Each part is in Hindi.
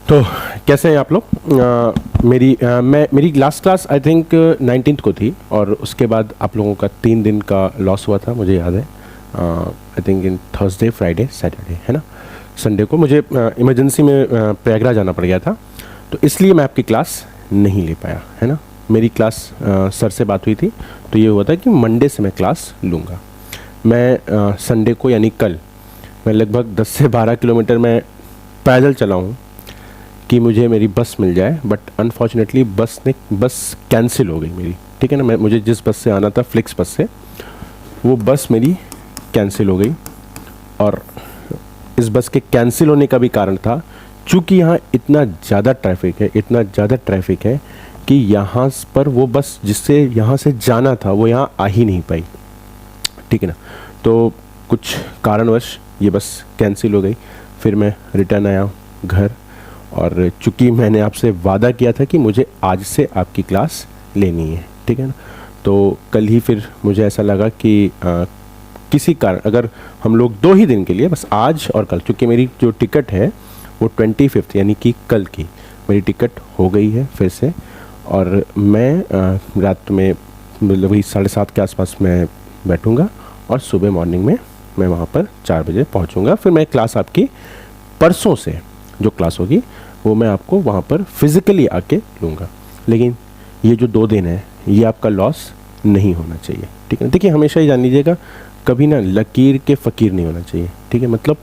तो कैसे हैं आप लोग? मेरी last class I think 19th को थी और उसके बाद आप लोगों का 3 दिन का लॉस हुआ था, मुझे याद है। I think in Thursday, Friday, Saturday, है ना। संडे को मुझे इमरजेंसी में प्रयागराज जाना पड़ गया था, तो इसलिए मैं आपकी क्लास नहीं ले पाया, है ना। मेरी क्लास सर से बात हुई थी, तो ये हुआ था कि मंडे से मैं क्लास लूँगा। मैं संडे को यानी कल मैं लगभग 10 से 12 किलोमीटर मैं पैदल चला हूँ कि मुझे मेरी बस मिल जाए, बट अनफॉर्चुनेटली बस कैंसिल हो गई मेरी। ठीक है ना, मुझे जिस बस से आना था, फ्लिक्स बस से, वो बस मेरी कैंसिल हो गई। और इस बस के कैंसिल होने का भी कारण था चूँकि यहाँ इतना ज़्यादा ट्रैफिक है कि यहाँ पर वो बस जिससे यहाँ से जाना था वो यहाँ आ ही नहीं पाई। ठीक है ना, तो कुछ कारणवश ये बस कैंसिल हो गई। फिर मैं रिटर्न आया घर, और चूँकि मैंने आपसे वादा किया था कि मुझे आज से आपकी क्लास लेनी है, ठीक है ना, तो कल ही फिर मुझे ऐसा लगा कि किसी कारण अगर हम लोग 2 ही दिन के लिए, बस आज और कल, चूँकि मेरी जो टिकट है वो 25 यानी कि कल की मेरी टिकट हो गई है फिर से। और मैं रात में मतलब वही 7:30 के आसपास मैं बैठूँगा और सुबह मॉर्निंग में मैं वहाँ पर 4 बजे पहुँचूँगा। फिर मैं क्लास आपकी परसों से जो क्लास होगी वो मैं आपको वहाँ पर फिज़िकली आके लूँगा। लेकिन ये जो 2 दिन है ये आपका लॉस नहीं होना चाहिए, ठीक है ना। देखिए, हमेशा ही जान लीजिएगा, कभी ना लकीर के फ़कीर नहीं होना चाहिए, ठीक है। मतलब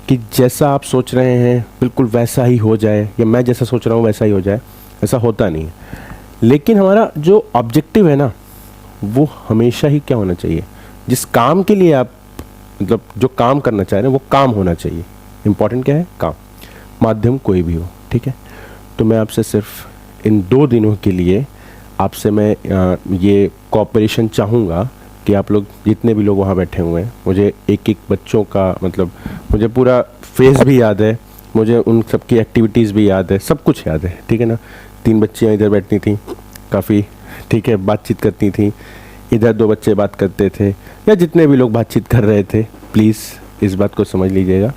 कि जैसा आप सोच रहे हैं बिल्कुल वैसा ही हो जाए, या मैं जैसा सोच रहा हूँ वैसा ही हो जाए, ऐसा होता नहीं है। लेकिन हमारा जो ऑब्जेक्टिव है ना, वो हमेशा ही क्या होना चाहिए, जिस काम के लिए आप मतलब जो काम करना चाह रहे हैं वो काम होना चाहिए। इम्पॉर्टेंट क्या है? काम। माध्यम कोई भी हो, ठीक है। तो मैं आपसे सिर्फ इन 2 दिनों के लिए आपसे मैं ये कोऑपरेशन चाहूँगा कि आप लोग जितने भी लोग वहाँ बैठे हुए हैं, मुझे एक एक बच्चों का मतलब मुझे पूरा फेस भी याद है, मुझे उन सब की एक्टिविटीज़ भी याद है, सब कुछ याद है, ठीक है ना। 3 बच्चियाँ इधर बैठती थी, काफ़ी ठीक है, बातचीत करती थी। इधर 2 बच्चे बात करते थे, या जितने भी लोग बातचीत कर रहे थे, प्लीज़ इस बात को समझ लीजिएगा।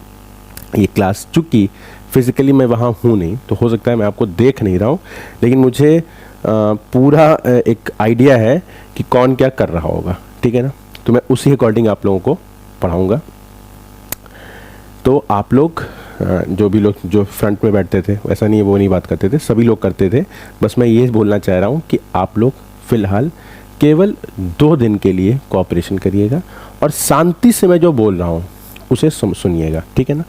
ये क्लास चूँकि फिज़िकली मैं वहाँ हूँ नहीं, तो हो सकता है मैं आपको देख नहीं रहा हूँ, लेकिन मुझे पूरा एक आइडिया है कि कौन क्या कर रहा होगा, ठीक है ना। तो मैं उसी अकॉर्डिंग आप लोगों को पढ़ाऊँगा। तो आप लोग जो भी लोग जो फ्रंट में बैठते थे, वैसा नहीं है वो नहीं बात करते थे, सभी लोग करते थे। बस मैं ये बोलना चाह रहा हूँ कि आप लोग फ़िलहाल केवल 2 दिन के लिए कोऑपरेशन करिएगा, और शांति से मैं जो बोल रहा हूँ उसे सुनिएगा, ठीक है ना।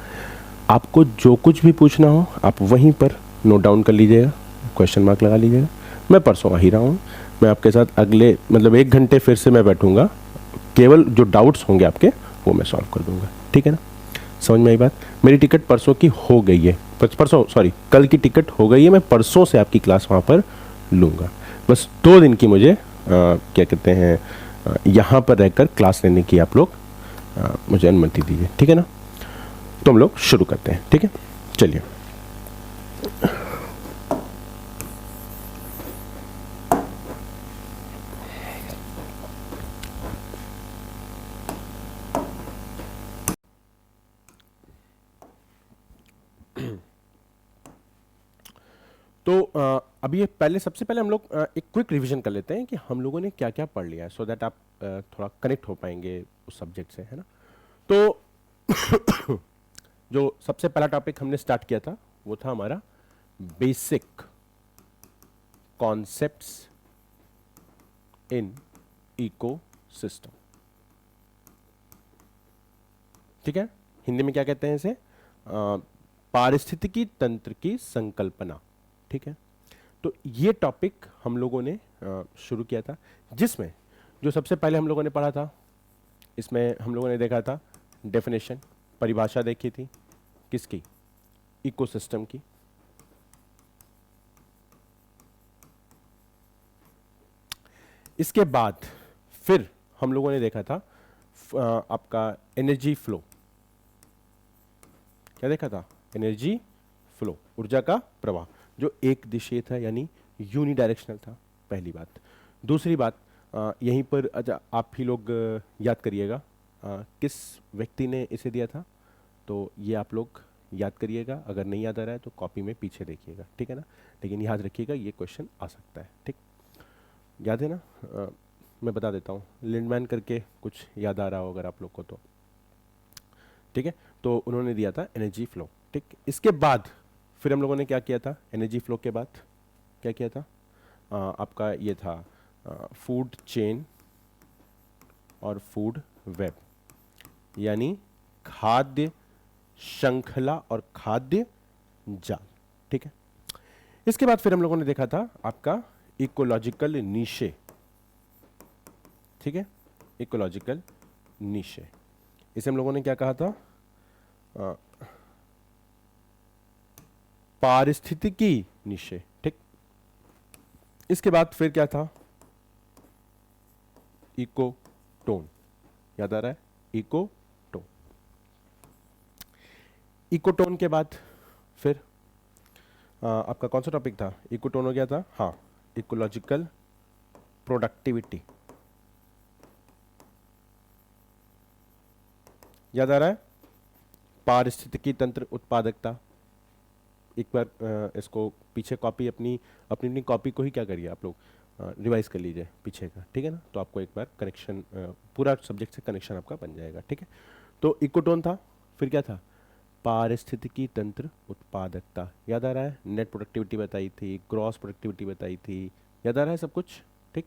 आपको जो कुछ भी पूछना हो आप वहीं पर नोट डाउन कर लीजिएगा, क्वेश्चन मार्क लगा लीजिएगा। मैं परसों आ ही रहा हूँ, मैं आपके साथ अगले मतलब 1 घंटे फिर से मैं बैठूँगा, केवल जो डाउट्स होंगे आपके वो मैं सॉल्व कर दूँगा, ठीक है ना। समझ में आई बात? मेरी टिकट परसों की हो गई है, परसों सॉरी कल की टिकट हो गई है, मैं परसों से आपकी क्लास वहाँ पर लूँगा। बस 2 दिन की मुझे क्या कहते हैं यहाँ पर रहकर क्लास लेने की आप लोग मुझे अनुमति दीजिए, ठीक है ना। तो हम लोग शुरू करते हैं, ठीक है, चलिए। तो अभी ये पहले सबसे पहले हम लोग एक क्विक रिवीजन कर लेते हैं कि हम लोगों ने क्या क्या पढ़ लिया है, सो दैट आप थोड़ा कनेक्ट हो पाएंगे उस सब्जेक्ट से, है ना। तो जो सबसे पहला टॉपिक हमने स्टार्ट किया था वो था हमारा बेसिक कॉन्सेप्ट्स इन इकोसिस्टम, ठीक है। हिंदी में क्या कहते हैं इसे? पारिस्थितिकी तंत्र की संकल्पना, ठीक है। तो ये टॉपिक हम लोगों ने शुरू किया था, जिसमें जो सबसे पहले हम लोगों ने पढ़ा था, इसमें हम लोगों ने देखा था डेफिनेशन, परिभाषा देखी थी किसकी? इकोसिस्टम की। इसके बाद फिर हम लोगों ने देखा था आपका एनर्जी फ्लो। क्या देखा था? एनर्जी फ्लो, ऊर्जा का प्रवाह, जो एक दिशीय था यानी यूनिडायरेक्शनल था, पहली बात। दूसरी बात, यहीं पर अच्छा आप ही लोग याद करिएगा किस व्यक्ति ने इसे दिया था, तो ये आप लोग याद करिएगा, अगर नहीं याद आ रहा है तो कॉपी में पीछे देखिएगा, ठीक है ना। लेकिन याद रखिएगा ये क्वेश्चन आ सकता है, ठीक, याद है ना। मैं बता देता हूँ, लिंडमैन करके कुछ याद आ रहा हो अगर आप लोग को तो, ठीक है। तो उन्होंने दिया था एनर्जी फ्लो, ठीक। इसके बाद फिर हम लोगों ने क्या किया था, एनर्जी फ्लो के बाद क्या किया था, आपका ये था फूड चेन और फूड वेब, यानी खाद्य श्रृंखला और खाद्य जाल, ठीक है। इसके बाद फिर हम लोगों ने देखा था आपका इकोलॉजिकल नीशे, ठीक है, इकोलॉजिकल नीशे। इसे हम लोगों ने क्या कहा था, पारिस्थितिकी नीशे, ठीक। इसके बाद फिर क्या था, इकोटोन, याद आ रहा है, इकोटोन। इकोटोन के बाद फिर आपका कौन सा टॉपिक था, इकोटोन हो गया था, हाँ, इकोलॉजिकल प्रोडक्टिविटी, याद आ रहा है, पारिस्थितिकी तंत्र उत्पादकता। एक बार इसको पीछे कॉपी अपनी अपनी कॉपी को ही क्या करिए आप लोग, रिवाइज कर लीजिए पीछे का, ठीक है ना। तो आपको एक बार कनेक्शन पूरा सब्जेक्ट से कनेक्शन आपका बन जाएगा, ठीक है। तो इकोटोन था, फिर क्या था, पारिस्थितिकी तंत्र उत्पादकता, याद आ रहा है, नेट प्रोडक्टिविटी बताई थी, ग्रॉस प्रोडक्टिविटी बताई थी, याद आ रहा है सब कुछ, ठीक।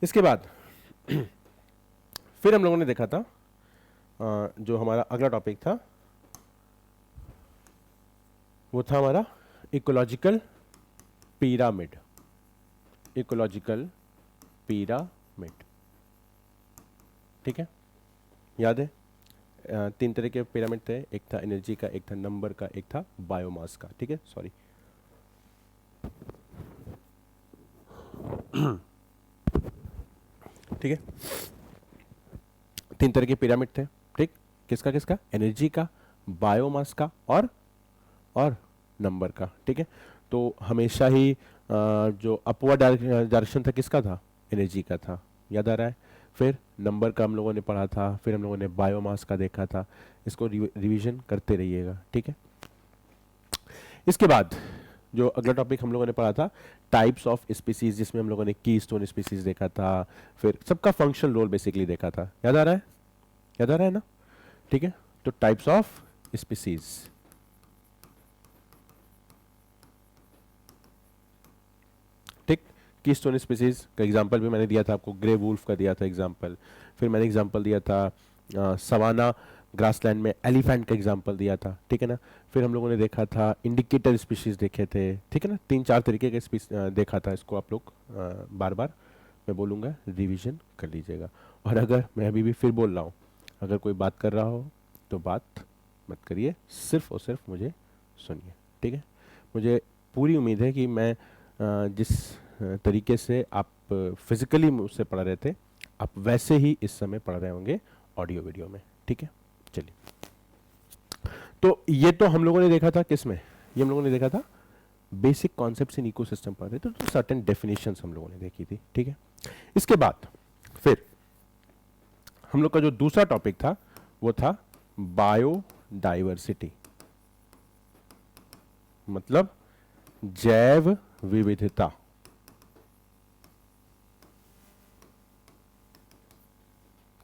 इसके बाद फिर हम लोगों ने देखा था जो हमारा अगला टॉपिक था वो था हमारा इकोलॉजिकल पिरामिड, इकोलॉजिकल पिरामिड, ठीक है, याद है। तीन तरह के पिरामिड थे, एक था एनर्जी का, एक था नंबर का, एक था बायोमास का, ठीक है, सॉरी। ठीक है, तीन तरह के पिरामिड थे, ठीक, किसका किसका, एनर्जी का, बायोमास का और नंबर का, ठीक है। तो हमेशा ही जो अपवर्ड डायरेक्शन था किसका था, एनर्जी का था, याद आ रहा है। फिर नंबर का हम लोगों ने पढ़ा था, फिर हम लोगों ने बायोमास का देखा था, इसको रिवीजन करते रहिएगा, ठीक है। इसके बाद जो अगला टॉपिक हम लोगों ने पढ़ा था टाइप्स ऑफ स्पीसीज, जिसमें हम लोगों ने कीस्टोन स्पीसीज देखा था, फिर सबका फंक्शनल रोल बेसिकली देखा था, याद आ रहा है, याद आ रहा है ना, ठीक है। तो टाइप्स ऑफ स्पीसीज, ठीक। कीस्टोन स्पीसीज का एग्जांपल भी मैंने दिया था आपको, ग्रे वुल्फ का दिया था एग्जांपल, फिर मैंने एग्जांपल दिया था सवाना ग्रासलैंड में एलिफेंट का एग्जांपल दिया था, ठीक है ना। फिर हम लोगों ने देखा था इंडिकेटर स्पीशीज देखे थे, ठीक है ना, तीन चार तरीके के देखा था, इसको आप लोग बार बार मैं बोलूँगा रिवीजन कर लीजिएगा। और अगर मैं अभी भी फिर बोल रहा हूँ, अगर कोई बात कर रहा हो तो बात मत करिए, सिर्फ और सिर्फ मुझे सुनिए, ठीक है। मुझे पूरी उम्मीद है कि मैं जिस तरीके से आप फिजिकली मुझसे पढ़ रहे थे, आप वैसे ही इस समय पढ़ रहे होंगे ऑडियो वीडियो में, ठीक है। चलिए, तो ये तो हम लोगों ने देखा था किस में, ये हम लोगों ने देखा था बेसिक कॉन्सेप्ट्स इन इकोसिस्टम पढ़ रहे थे, तो सर्टेन डेफिनेशंस हम लोगों ने देखी थी, ठीक है। इसके बाद फिर हम लोग का जो दूसरा टॉपिक था वो था बायोडाइवर्सिटी, मतलब जैव विविधता,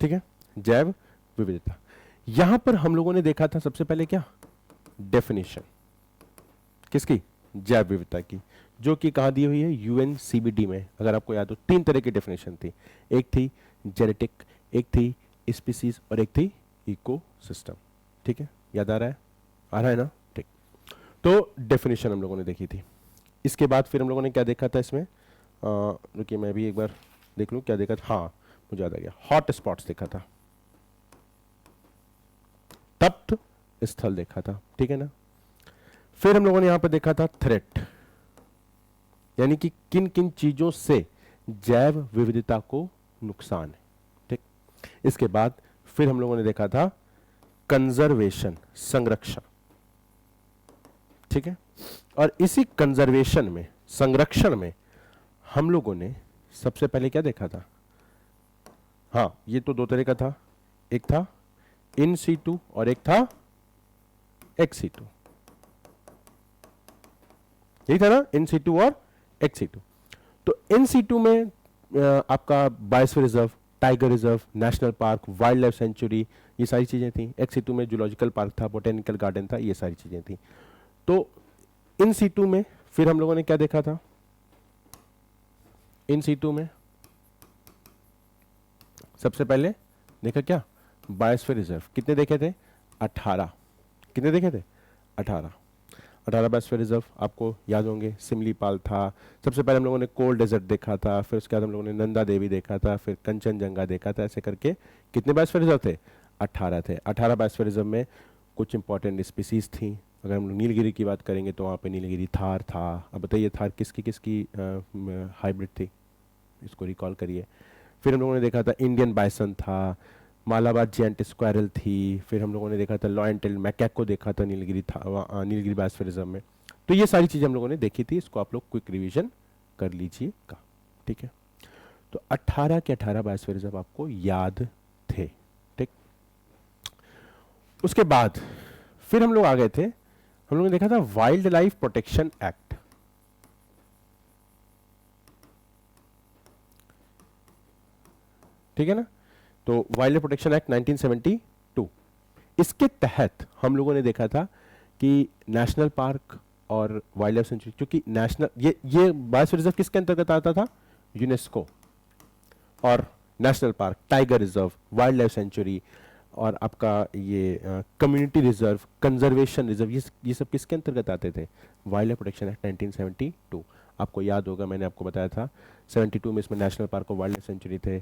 ठीक है, जैव विविधता। यहां पर हम लोगों ने देखा था सबसे पहले क्या, डेफिनेशन किसकी, जैव विविधता की, जो कि कहां दी हुई है, यूएनसीबीडी में। अगर आपको याद हो, तीन तरह की डेफिनेशन थी, एक थी जेनेटिक, एक थी स्पीसीज और एक थी इकोसिस्टम, ठीक है, याद आ रहा है ना, ठीक। तो डेफिनेशन हम लोगों ने देखी थी। इसके बाद फिर हम लोगों ने क्या देखा था इसमें, रुकिए मैं भी एक बार देख लूं क्या देखा था, हाँ मुझे याद आ गया, हॉट स्पॉट्स देखा था, तप्त स्थल देखा था, ठीक है ना। फिर हम लोगों ने यहां पर देखा था थ्रेट, यानी कि किन किन चीजों से जैव विविधता को नुकसान है, ठीक। इसके बाद फिर हम लोगों ने देखा था कंजर्वेशन, संरक्षण, ठीक है। और इसी कंजर्वेशन में, संरक्षण में हम लोगों ने सबसे पहले क्या देखा था, हाँ ये तो दो तरह का था, एक था इन सीटू और एक था एक्स-C2, यही था ना, इन C2 और एक्स-C2। तो इन C2 में आपका biosphere reserve, tiger reserve, national park, wild life sanctuary, ये सारी चीजें थी। एक्स-C2 में जूलॉजिकल पार्क था, बोटेनिकल गार्डन था, ये सारी चीजें थी। तो इन C2 में फिर हम लोगों ने क्या देखा था? इन C2 में सबसे पहले देखा क्या? Biosphere reserve. कितने देखे थे? 18। कितने देखे थे? 18 बायोस्फीयर रिजर्व आपको याद होंगे। सिमलीपाल था, सबसे पहले हम लोगों ने कोल डेजर्ट देखा था, फिर उसके बाद हम लोगों ने नंदा देवी देखा था, फिर कंचनजंगा देखा था। ऐसे करके कितने बायोस्फीयर रिजर्व थे? 18 थे। 18 बायोस्फीयर रिजर्व में कुछ इंपॉर्टेंट स्पीसीज थी। अगर हम लोग नीलगिरी की बात करेंगे तो वहाँ पे नीलगिरी थार था। अब बताइए थार किसकी किसकी हाइब्रिड थी, इसको रिकॉल करिए। फिर हम लोगों ने देखा था इंडियन बाइसन था, मालाबार जियांट स्क्वायरल थी, फिर हम लोगों ने देखा था लॉयन टेल मैकेको देखा था नीलगिरी था नीलगिरी बायोस्फीयर रिजर्व में। तो ये सारी चीज़ें हम लोगों ने देखी थी, इसको आप लोग क्विक रिवीजन कर लीजिएगा, ठीक है। तो 18 के 18 बायोस्फीयर रिजर्व आपको याद थे, ठीक। उसके बाद फिर हम लोग आ गए थे, हम लोगों ने देखा था वाइल्ड लाइफ प्रोटेक्शन एक्ट, ठीक है ना। तो वाइल्ड लाइफ प्रोटेक्शन एक्ट 1972, इसके तहत हम लोगों ने देखा था कि नेशनल पार्क और वाइल्ड लाइफ सेंचुरी, क्योंकि नेशनल ये बायोस्फीयर रिजर्व किसके अंतर्गत आता था? यूनेस्को। और national park, tiger reserve, wild life sanctuary और आपका ये कम्युनिटी रिजर्व, कंजर्वेशन रिजर्व, ये सब किसके अंतर्गत आते थे? Wild life protection act 1972। आपको याद होगा, मैंने आपको बताया था 72 में इसमें नेशनल पार्क और वाइल्ड लाइफ सेंचुरी थे।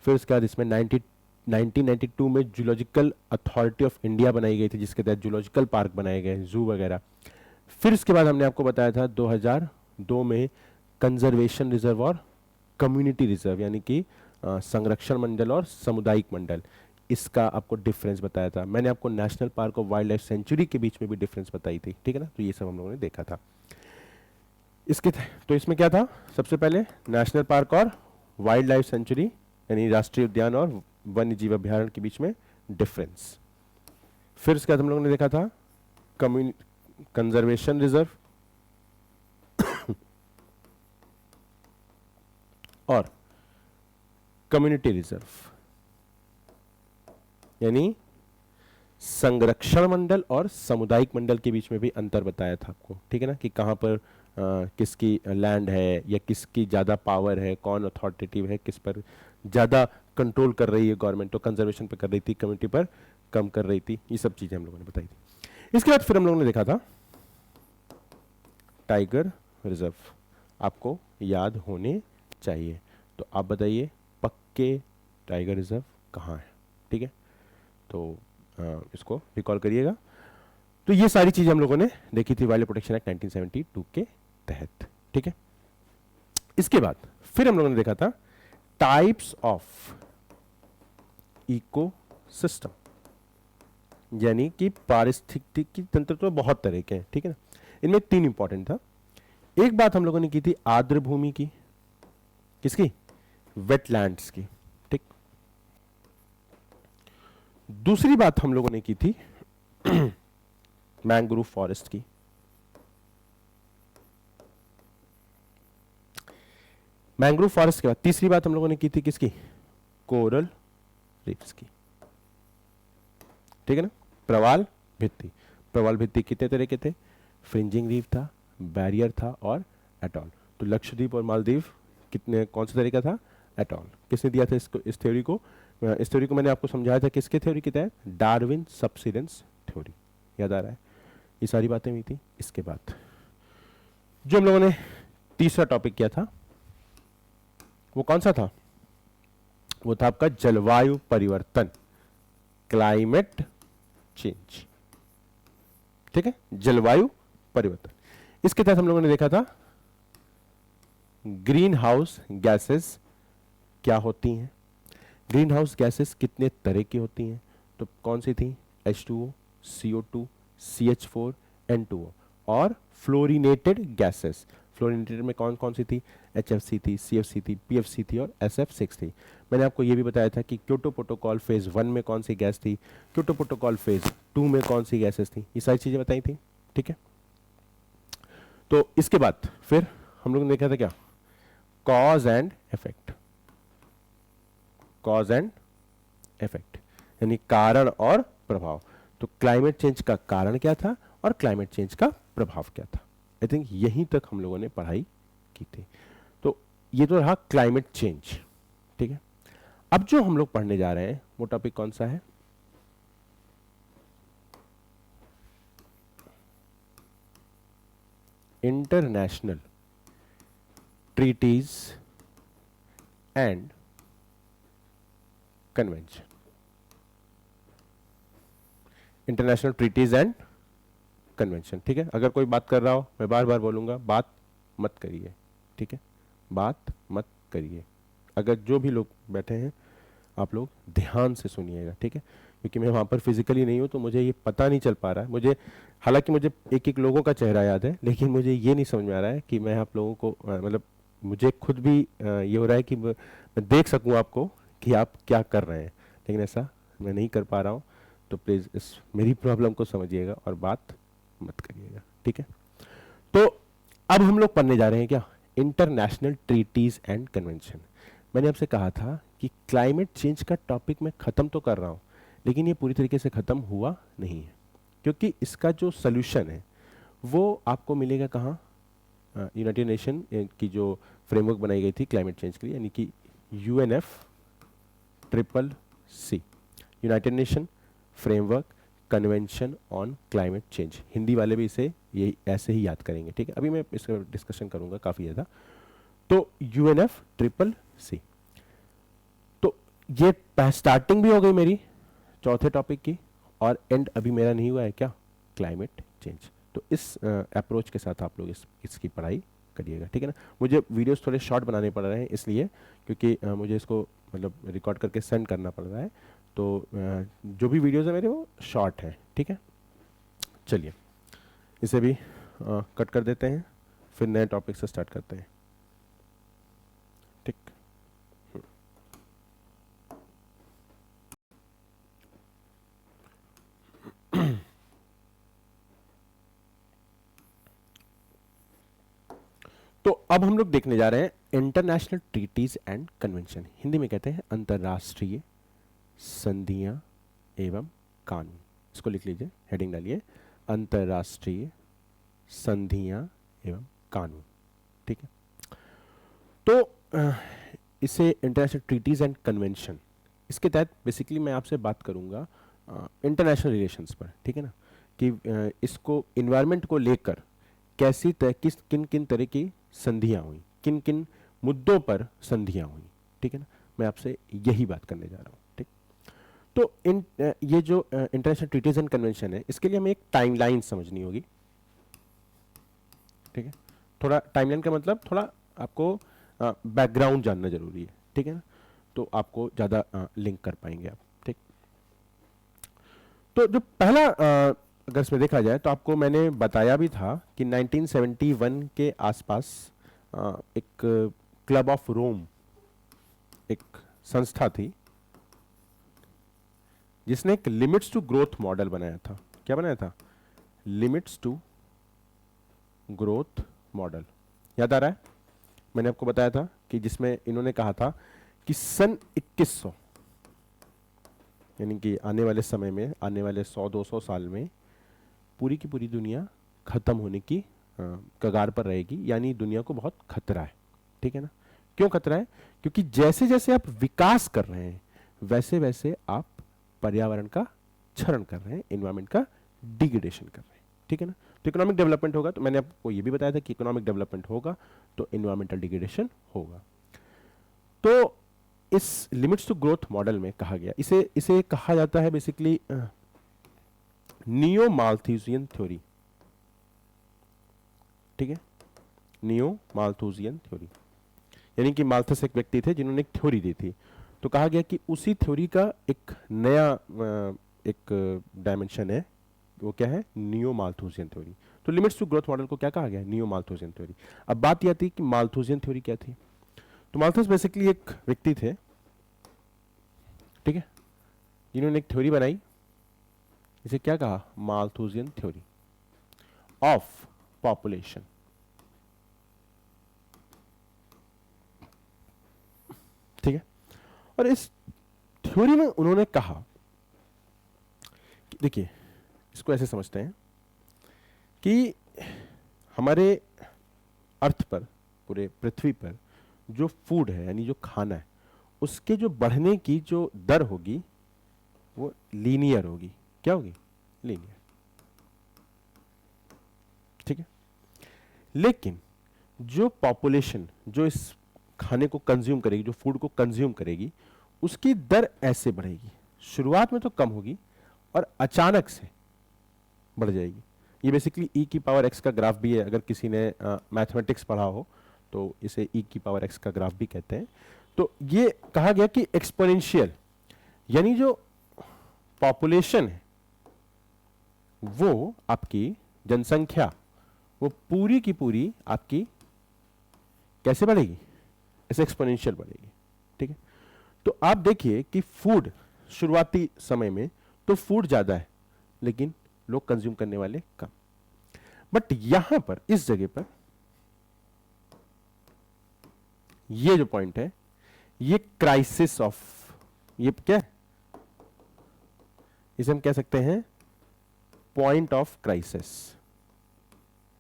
फिर उसके बाद इसमें 1992 में जूलॉजिकल अथॉरिटी ऑफ इंडिया बनाई गई थी, जिसके तहत जूलॉजिकल पार्क बनाए गए, जू वगैरह। फिर उसके बाद हमने आपको बताया था 2002 में कंजर्वेशन रिजर्व और कम्युनिटी रिजर्व, यानी कि संरक्षण मंडल और सामुदायिक मंडल, इसका आपको डिफरेंस बताया था। मैंने आपको नेशनल पार्क और वाइल्ड लाइफ सेंचुरी के बीच में भी डिफरेंस बताई थी, ठीक है ना। तो ये सब हम लोगों ने देखा था। इसके तो इसमें क्या था? सबसे पहले नेशनल पार्क और वाइल्ड लाइफ सेंचुरी यानी राष्ट्रीय उद्यान और वन्य जीव अभ्यारण्य के बीच में डिफरेंस। फिर उसके बाद हम लोगों ने देखा था कंजर्वेशन रिजर्व और कम्युनिटी रिजर्व, यानी संरक्षण मंडल और सामुदायिक मंडल के बीच में भी अंतर बताया था आपको, ठीक है ना, कि कहाँ पर किसकी लैंड है या किसकी ज़्यादा पावर है, कौन अथॉरिटेटिव है, किस पर ज़्यादा कंट्रोल कर रही है गवर्नमेंट, तो कंजर्वेशन पर कर रही थी, कम्युनिटी पर कम कर रही थी। ये सब चीज़ें हम लोगों ने बताई थी। इसके बाद फिर हम लोगों ने देखा था टाइगर रिजर्व, आपको याद होने चाहिए। तो आप बताइए पक्के टाइगर रिजर्व कहाँ है, ठीक है। तो इसको रिकॉल करिएगा। तो ये सारी चीज़ें हम लोगों ने देखी थी वाइल्ड प्रोटेक्शन एक्ट 1972 के तहत, ठीक है। इसके बाद फिर हम लोगों ने देखा था टाइप्स ऑफ इकोसिस्टम, यानी कि पारिस्थितिकी तंत्र तो बहुत तरह के हैं, ठीक है ना। इनमें 3 इंपॉर्टेंट था। एक बात हम लोगों ने की थी आर्द्र भूमि की, किसकी? वेटलैंड्स की, ठीक। दूसरी बात हम लोगों ने की थी मैंग्रोव फॉरेस्ट की। मैंग्रोव फॉरेस्ट के बाद तीसरी बात हम लोगों ने की थी किसकी? कोरल रीफ्स की, ठीक है ना। प्रवाल भित्ति, प्रवाल भित्ति कितने तरह के थे? फ्रिंजिंग रीफ था, बैरियर था और एटॉल। तो लक्षद्वीप और मालदीव कितने, कौन सा तरीका था? एटॉल। किसने दिया था इसको, इस थ्योरी को? इस थ्योरी को मैंने आपको समझाया था किसके थ्योरी के तहत? डार्विन सबसिडेंस थ्योरी, याद आ रहा है? ये सारी बातें हुई थी। इसके बाद जो हम लोगों ने तीसरा टॉपिक किया था वो कौन सा था? वो था आपका जलवायु परिवर्तन, क्लाइमेट चेंज, ठीक है, जलवायु परिवर्तन। इसके तहत हम लोगों ने देखा था ग्रीन हाउस गैसेस क्या होती हैं, ग्रीन हाउस गैसेस कितने तरह की होती हैं। तो कौन सी थी? H2O, CO2, CH4, N2O और फ्लोरिनेटेड गैसेस। फ्लोरिनेटेड में कौन कौन सी थी, HFC थी, CFC थी, PFC थी और SF6 थी। मैंने आपको ये भी बताया था कि क्योटो प्रोटोकॉल फेज़ 1 में कौन सी गैस थी, क्योटो प्रोटोकॉल फेज़ 2 में कौन सी गैसेस थी, ये सारी चीज़ें बताई थी। ठीक है, तो इसके बाद फिर हम लोग ने देखा था क्या, cause and effect, cause and effect यानी कारण और प्रभाव। तो क्लाइमेट चेंज का कारण क्या था और क्लाइमेट चेंज का प्रभाव क्या था, आई थिंक यहीं तक हम लोगों ने पढ़ाई की थी। तो ये तो रहा क्लाइमेट चेंज। ठीक है, अब जो हम लोग पढ़ने जा रहे हैं वो टॉपिक कौन सा है, international treaties and convention. International treaties and convention. ठीक है, अगर कोई बात कर रहा हो, मैं बार बार बोलूंगा, बात मत करिए। ठीक है, बात मत करिए। अगर जो भी लोग बैठे हैं आप लोग ध्यान से सुनिएगा। ठीक है, क्योंकि मैं वहाँ पर फिजिकली नहीं हूँ तो मुझे ये पता नहीं चल पा रहा है। मुझे हालांकि मुझे एक एक लोगों का चेहरा याद है, लेकिन मुझे ये नहीं समझ में आ रहा है कि मैं आप लोगों को मतलब मुझे खुद भी ये हो रहा है कि मैं देख सकूँ आपको कि आप क्या कर रहे हैं, लेकिन ऐसा मैं नहीं कर पा रहा हूँ। तो प्लीज़ इस मेरी प्रॉब्लम को समझिएगा और बात मत करिएगा। ठीक है, तो अब हम लोग पढ़ने जा रहे हैं क्या, इंटरनेशनल ट्रीटीज एंड कन्वेंशन। मैंने आपसे कहा था कि क्लाइमेट चेंज का टॉपिक मैं ख़त्म तो कर रहा हूँ, लेकिन ये पूरी तरीके से ख़त्म हुआ नहीं है, क्योंकि इसका जो सल्यूशन है वो आपको मिलेगा कहाँ, यूनाइटेड नेशन की जो फ्रेमवर्क बनाई गई थी क्लाइमेट चेंज के लिए, यानी कि UNFCCC, United Nation Framework Convention on Climate change. Hindi वाले भी इसे ये ऐसे ही याद करेंगे। ठीक है, अभी मैं इसका डिस्कशन करूंगा काफ़ी ज़्यादा। तो UNFCCC, तो ये स्टार्टिंग भी हो गई मेरी चौथे टॉपिक की, और एंड अभी मेरा नहीं हुआ है क्या, क्लाइमेट चेंज। तो इस अप्रोच के साथ आप लोग इसकी पढ़ाई करिएगा। ठीक है ना, मुझे वीडियोस थोड़े शॉर्ट बनाने पड़ रहे हैं इसलिए, क्योंकि मुझे इसको मतलब रिकॉर्ड करके सेंड करना पड़ रहा है। तो जो भी वीडियोस है मेरे वो शॉर्ट हैं। ठीक है, चलिए इसे भी कट कर देते हैं, फिर नए टॉपिक से स्टार्ट करते हैं। ठीक, तो अब हम लोग देखने जा रहे हैं international treaties and convention, Hindi में कहते हैं अंतर्राष्ट्रीय संधियां एवं कानून। इसको लिख लीजिए, हेडिंग डालिए, अंतर्राष्ट्रीय संधियां एवं कानून। ठीक है, तो इसे इंटरनेशनल ट्रीटीज एंड कन्वेंशन, इसके तहत बेसिकली मैं आपसे बात करूंगा इंटरनेशनल रिलेशंस पर। ठीक है ना, कि इसको इन्वायरमेंट को लेकर कैसी किन किन तरह की संधियां हुई, किन किन मुद्दों पर संधियां हुई। ठीक है ना, मैं आपसे यही बात करने जा रहा हूँ। ठीक, तो ये जो इंटरनेशनल ट्रीटीज एंड कन्वेंशन है, इसके लिए हमें एक टाइमलाइन समझनी होगी। ठीक है, थोड़ा टाइमलाइन का मतलब थोड़ा आपको बैकग्राउंड जानना जरूरी है। ठीक है ना, तो आपको ज़्यादा लिंक कर पाएंगे आप। ठीक, तो जो पहला अगर इसमें देखा जाए तो आपको मैंने बताया भी था कि 1971 के आसपास एक क्लब ऑफ रोम, एक संस्था थी जिसने एक लिमिट्स टू ग्रोथ मॉडल बनाया था। क्या बनाया था, लिमिट्स टू ग्रोथ मॉडल। याद आ रहा है, मैंने आपको बताया था कि जिसमें इन्होंने कहा था कि सन 2100 यानी कि आने वाले समय में, आने वाले 100-200 साल में पूरी की पूरी दुनिया खत्म होने की कगार पर रहेगी, यानी दुनिया को बहुत खतरा है। ठीक है ना, क्यों खतरा है, क्योंकि जैसे जैसे आप विकास कर रहे हैं वैसे वैसे आप पर्यावरण का क्षरण कर रहे हैं, इन्वायरमेंट का डिग्रेडेशन कर रहे हैं। ठीक है ना, तो इकोनॉमिक डेवलपमेंट होगा, तो मैंने आपको ये भी बताया था कि इकोनॉमिक डेवलपमेंट होगा तो इन्वायरमेंटल डिग्रेडेशन होगा। तो इस लिमिट्स टू ग्रोथ मॉडल में कहा गया, इसे इसे कहा जाता है बेसिकली नियो माल्थुसियन थ्योरी। ठीक है, नियो माल्थुसियन थ्योरी, यानी कि माल्थस एक व्यक्ति थे जिन्होंने एक थ्योरी दी थी। तो कहा गया कि उसी थ्योरी का एक नया एक डायमेंशन है, वो क्या है, नियो माल्थुसियन थ्योरी। तो लिमिट्स टू ग्रोथ मॉडल को क्या कहा गया? Neo Malthusian theory. अब बात यह थी कि माल्थुसियन थ्योरी क्या थी। तो माल्थस बेसिकली एक व्यक्ति थे, ठीक है, जिन्होंने एक थ्योरी बनाई, इसे क्या कहा? Malthusian theory of population. ठीक है, और इस थ्योरी में उन्होंने कहा कि देखिए, इसको ऐसे समझते हैं कि हमारे अर्थ पर, पूरे पृथ्वी पर जो फूड है यानी जो खाना है, उसके जो बढ़ने की जो दर होगी वो लीनियर होगी। क्या होगी? लीनियर। ठीक है, लेकिन जो पॉपुलेशन जो इस खाने को कंज्यूम करेगी, जो फूड को कंज्यूम करेगी, उसकी दर ऐसे बढ़ेगी। शुरुआत में तो कम होगी और अचानक से बढ़ जाएगी। ये बेसिकली ई की पावर एक्स का ग्राफ भी है। अगर किसी ने मैथमेटिक्स पढ़ा हो तो इसे ई की पावर एक्स का ग्राफ भी कहते हैं। तो ये कहा गया कि एक्सपोनेंशियल, यानी जो पॉपुलेशन है वो आपकी जनसंख्या, वो पूरी की पूरी आपकी कैसे बढ़ेगी? ऐसे एक्सपोनेंशियल बढ़ेगी। ठीक है, तो आप देखिए कि फूड शुरुआती समय में तो फूड ज्यादा है लेकिन लोग कंज्यूम करने वाले कम। बट यहां पर इस जगह पर ये जो पॉइंट है, ये क्राइसिस ऑफ, ये क्या है? इसे हम कह सकते हैं पॉइंट ऑफ क्राइसिस।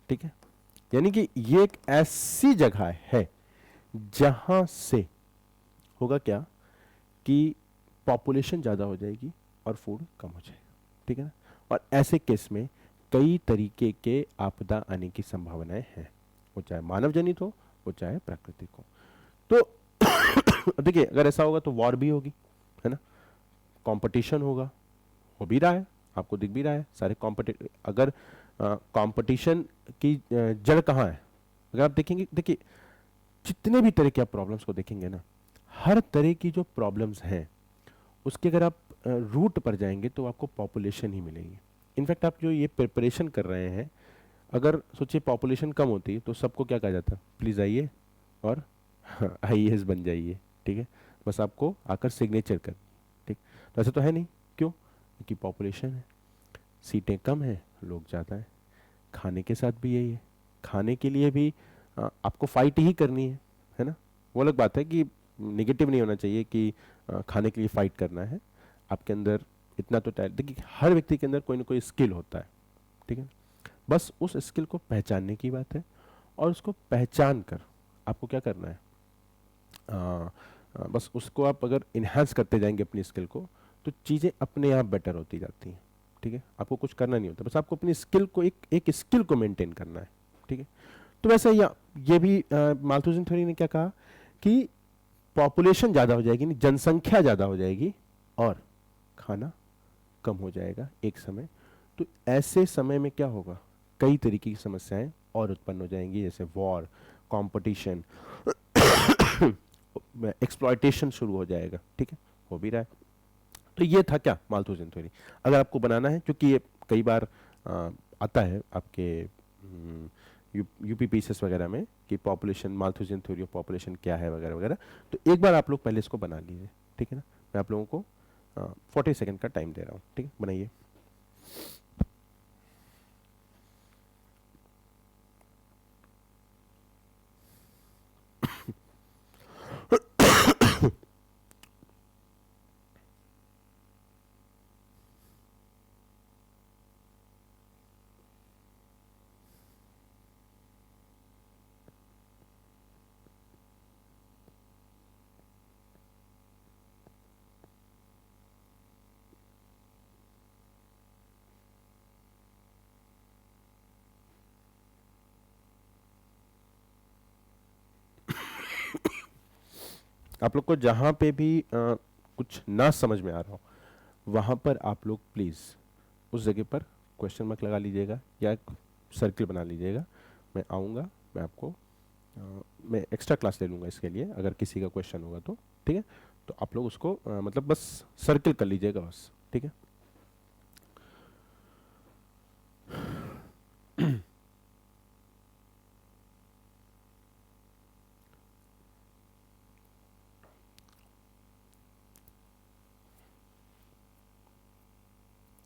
ठीक है, यानी कि ये एक ऐसी जगह है जहां से होगा क्या कि पॉपुलेशन ज्यादा हो जाएगी और फूड कम हो जाएगा। ठीक है ना, और ऐसे केस में कई तरीके के आपदा आने की संभावनाएं हैं, वो चाहे मानव जनित हो, वो चाहे प्राकृतिक हो। तो देखिए, अगर ऐसा होगा तो वॉर भी होगी, है ना, कंपटीशन होगा, हो भी रहा है, आपको दिख भी रहा है सारे अगर कंपटीशन की जड़ कहाँ है? अगर आप देखेंगे, देखिए जितने भी तरह के आप प्रॉब्लम्स को देखेंगे ना, हर तरह की जो प्रॉब्लम्स हैं उसके अगर आप रूट पर जाएंगे तो आपको पॉपुलेशन ही मिलेगी। इनफैक्ट आप जो ये प्रिपरेशन कर रहे हैं, अगर सोचिए पॉपुलेशन कम होती तो सबको क्या कहा जाता? प्लीज़ आइए और आईएएस बन जाइए। ठीक है, बस आपको आकर सिग्नेचर कर। ठीक, तो ऐसा तो है नहीं। क्यों? क्योंकि पॉपुलेशन है, सीटें कम हैं, लोग ज़्यादा हैं। खाने के साथ भी यही है, खाने के लिए भी आपको फाइट ही करनी है ना। वो अलग बात है कि निगेटिव नहीं होना चाहिए कि खाने के लिए फाइट करना है। आपके अंदर इतना तो टैलेंट, देखिए हर व्यक्ति के अंदर कोई ना कोई स्किल होता है। ठीक है, बस उस स्किल को पहचानने की बात है, और उसको पहचान कर आपको क्या करना है? बस उसको आप अगर इन्हांस करते जाएंगे अपनी स्किल को, तो चीज़ें अपने आप बेटर होती जाती हैं। ठीक है, आपको कुछ करना नहीं होता, बस आपको अपनी स्किल को एक स्किल को मेंटेन करना है। ठीक है, तो वैसे ये भी माल्थुसियन थ्योरी ने क्या कहा कि पॉपुलेशन ज़्यादा हो जाएगी, जनसंख्या ज़्यादा हो जाएगी और खाना कम हो जाएगा एक समय। तो ऐसे समय में क्या होगा? कई तरीके की समस्याएं और उत्पन्न हो जाएंगी, जैसे वॉर, कंपटीशन, एक्सप्लॉयटेशन शुरू हो जाएगा। ठीक है, हो भी रहा है। तो ये था क्या? Malthusian theory. अगर आपको बनाना है, क्योंकि ये कई बार आता है आपके यूपीपीसीएस वगैरह में कि population, Malthusian theory of population क्या है वगैरह वगैरह, तो एक बार आप लोग पहले इसको बना लीजिए। ठीक है ना, मैं आप लोगों को 40 सेकंड का टाइम दे रहा हूँ। ठीक है, बनाइए। आप लोग को जहां पे भी कुछ ना समझ में आ रहा हो, वहां पर आप लोग प्लीज़ उस जगह पर क्वेश्चन मार्क लगा लीजिएगा या एक सर्किल बना लीजिएगा। मैं आऊँगा, मैं आपको मैं एक्स्ट्रा क्लास ले लूँगा इसके लिए, अगर किसी का क्वेश्चन होगा तो। ठीक है, तो आप लोग उसको मतलब बस सर्किल कर लीजिएगा बस। ठीक है,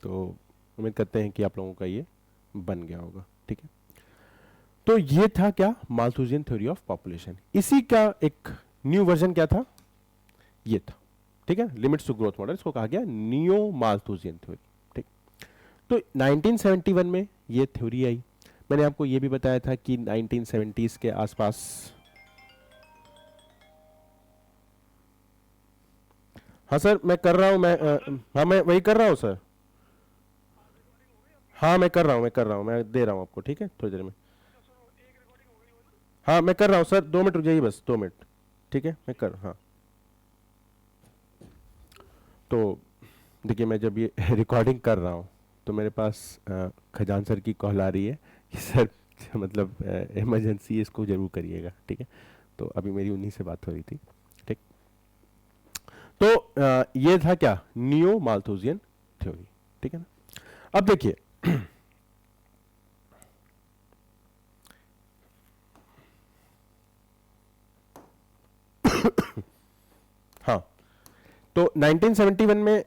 तो उम्मीद करते हैं कि आप लोगों का ये बन गया होगा, ठीक है। तो ये था क्या, माल्थुसियन थ्योरी ऑफ पॉपुलेशन। इसी का एक न्यू वर्जन क्या था, ये था, ठीक है, लिमिट्स टू ग्रोथ मॉडल, इसको कहा गया नियो माल्थुसियन थ्योरी, ठीक। तो 1971 में ये थ्योरी आई। मैंने आपको ये भी बताया था कि 1970s के आसपास, हाँ सर मैं कर रहा हूँ, हाँ मैं वही कर रहा हूँ सर, हाँ मैं कर रहा हूँ, मैं दे रहा हूँ आपको, ठीक है, थोड़ी देर में। हाँ मैं कर रहा हूँ सर, 2 मिनट रुक जाइए, बस 2 मिनट, ठीक है, मैं कर, हाँ। तो देखिए, मैं जब ये रिकॉर्डिंग कर रहा हूँ तो मेरे पास खजान सर की कॉल आ रही है कि सर मतलब इमरजेंसी, इसको जरूर करिएगा, ठीक है। तो अभी मेरी उन्हीं से बात हो रही थी, ठीक। तो ये था क्या, नियो माल्थुसियन थ्योरी, ठीक है ना। अब देखिए हाँ, तो 1971 में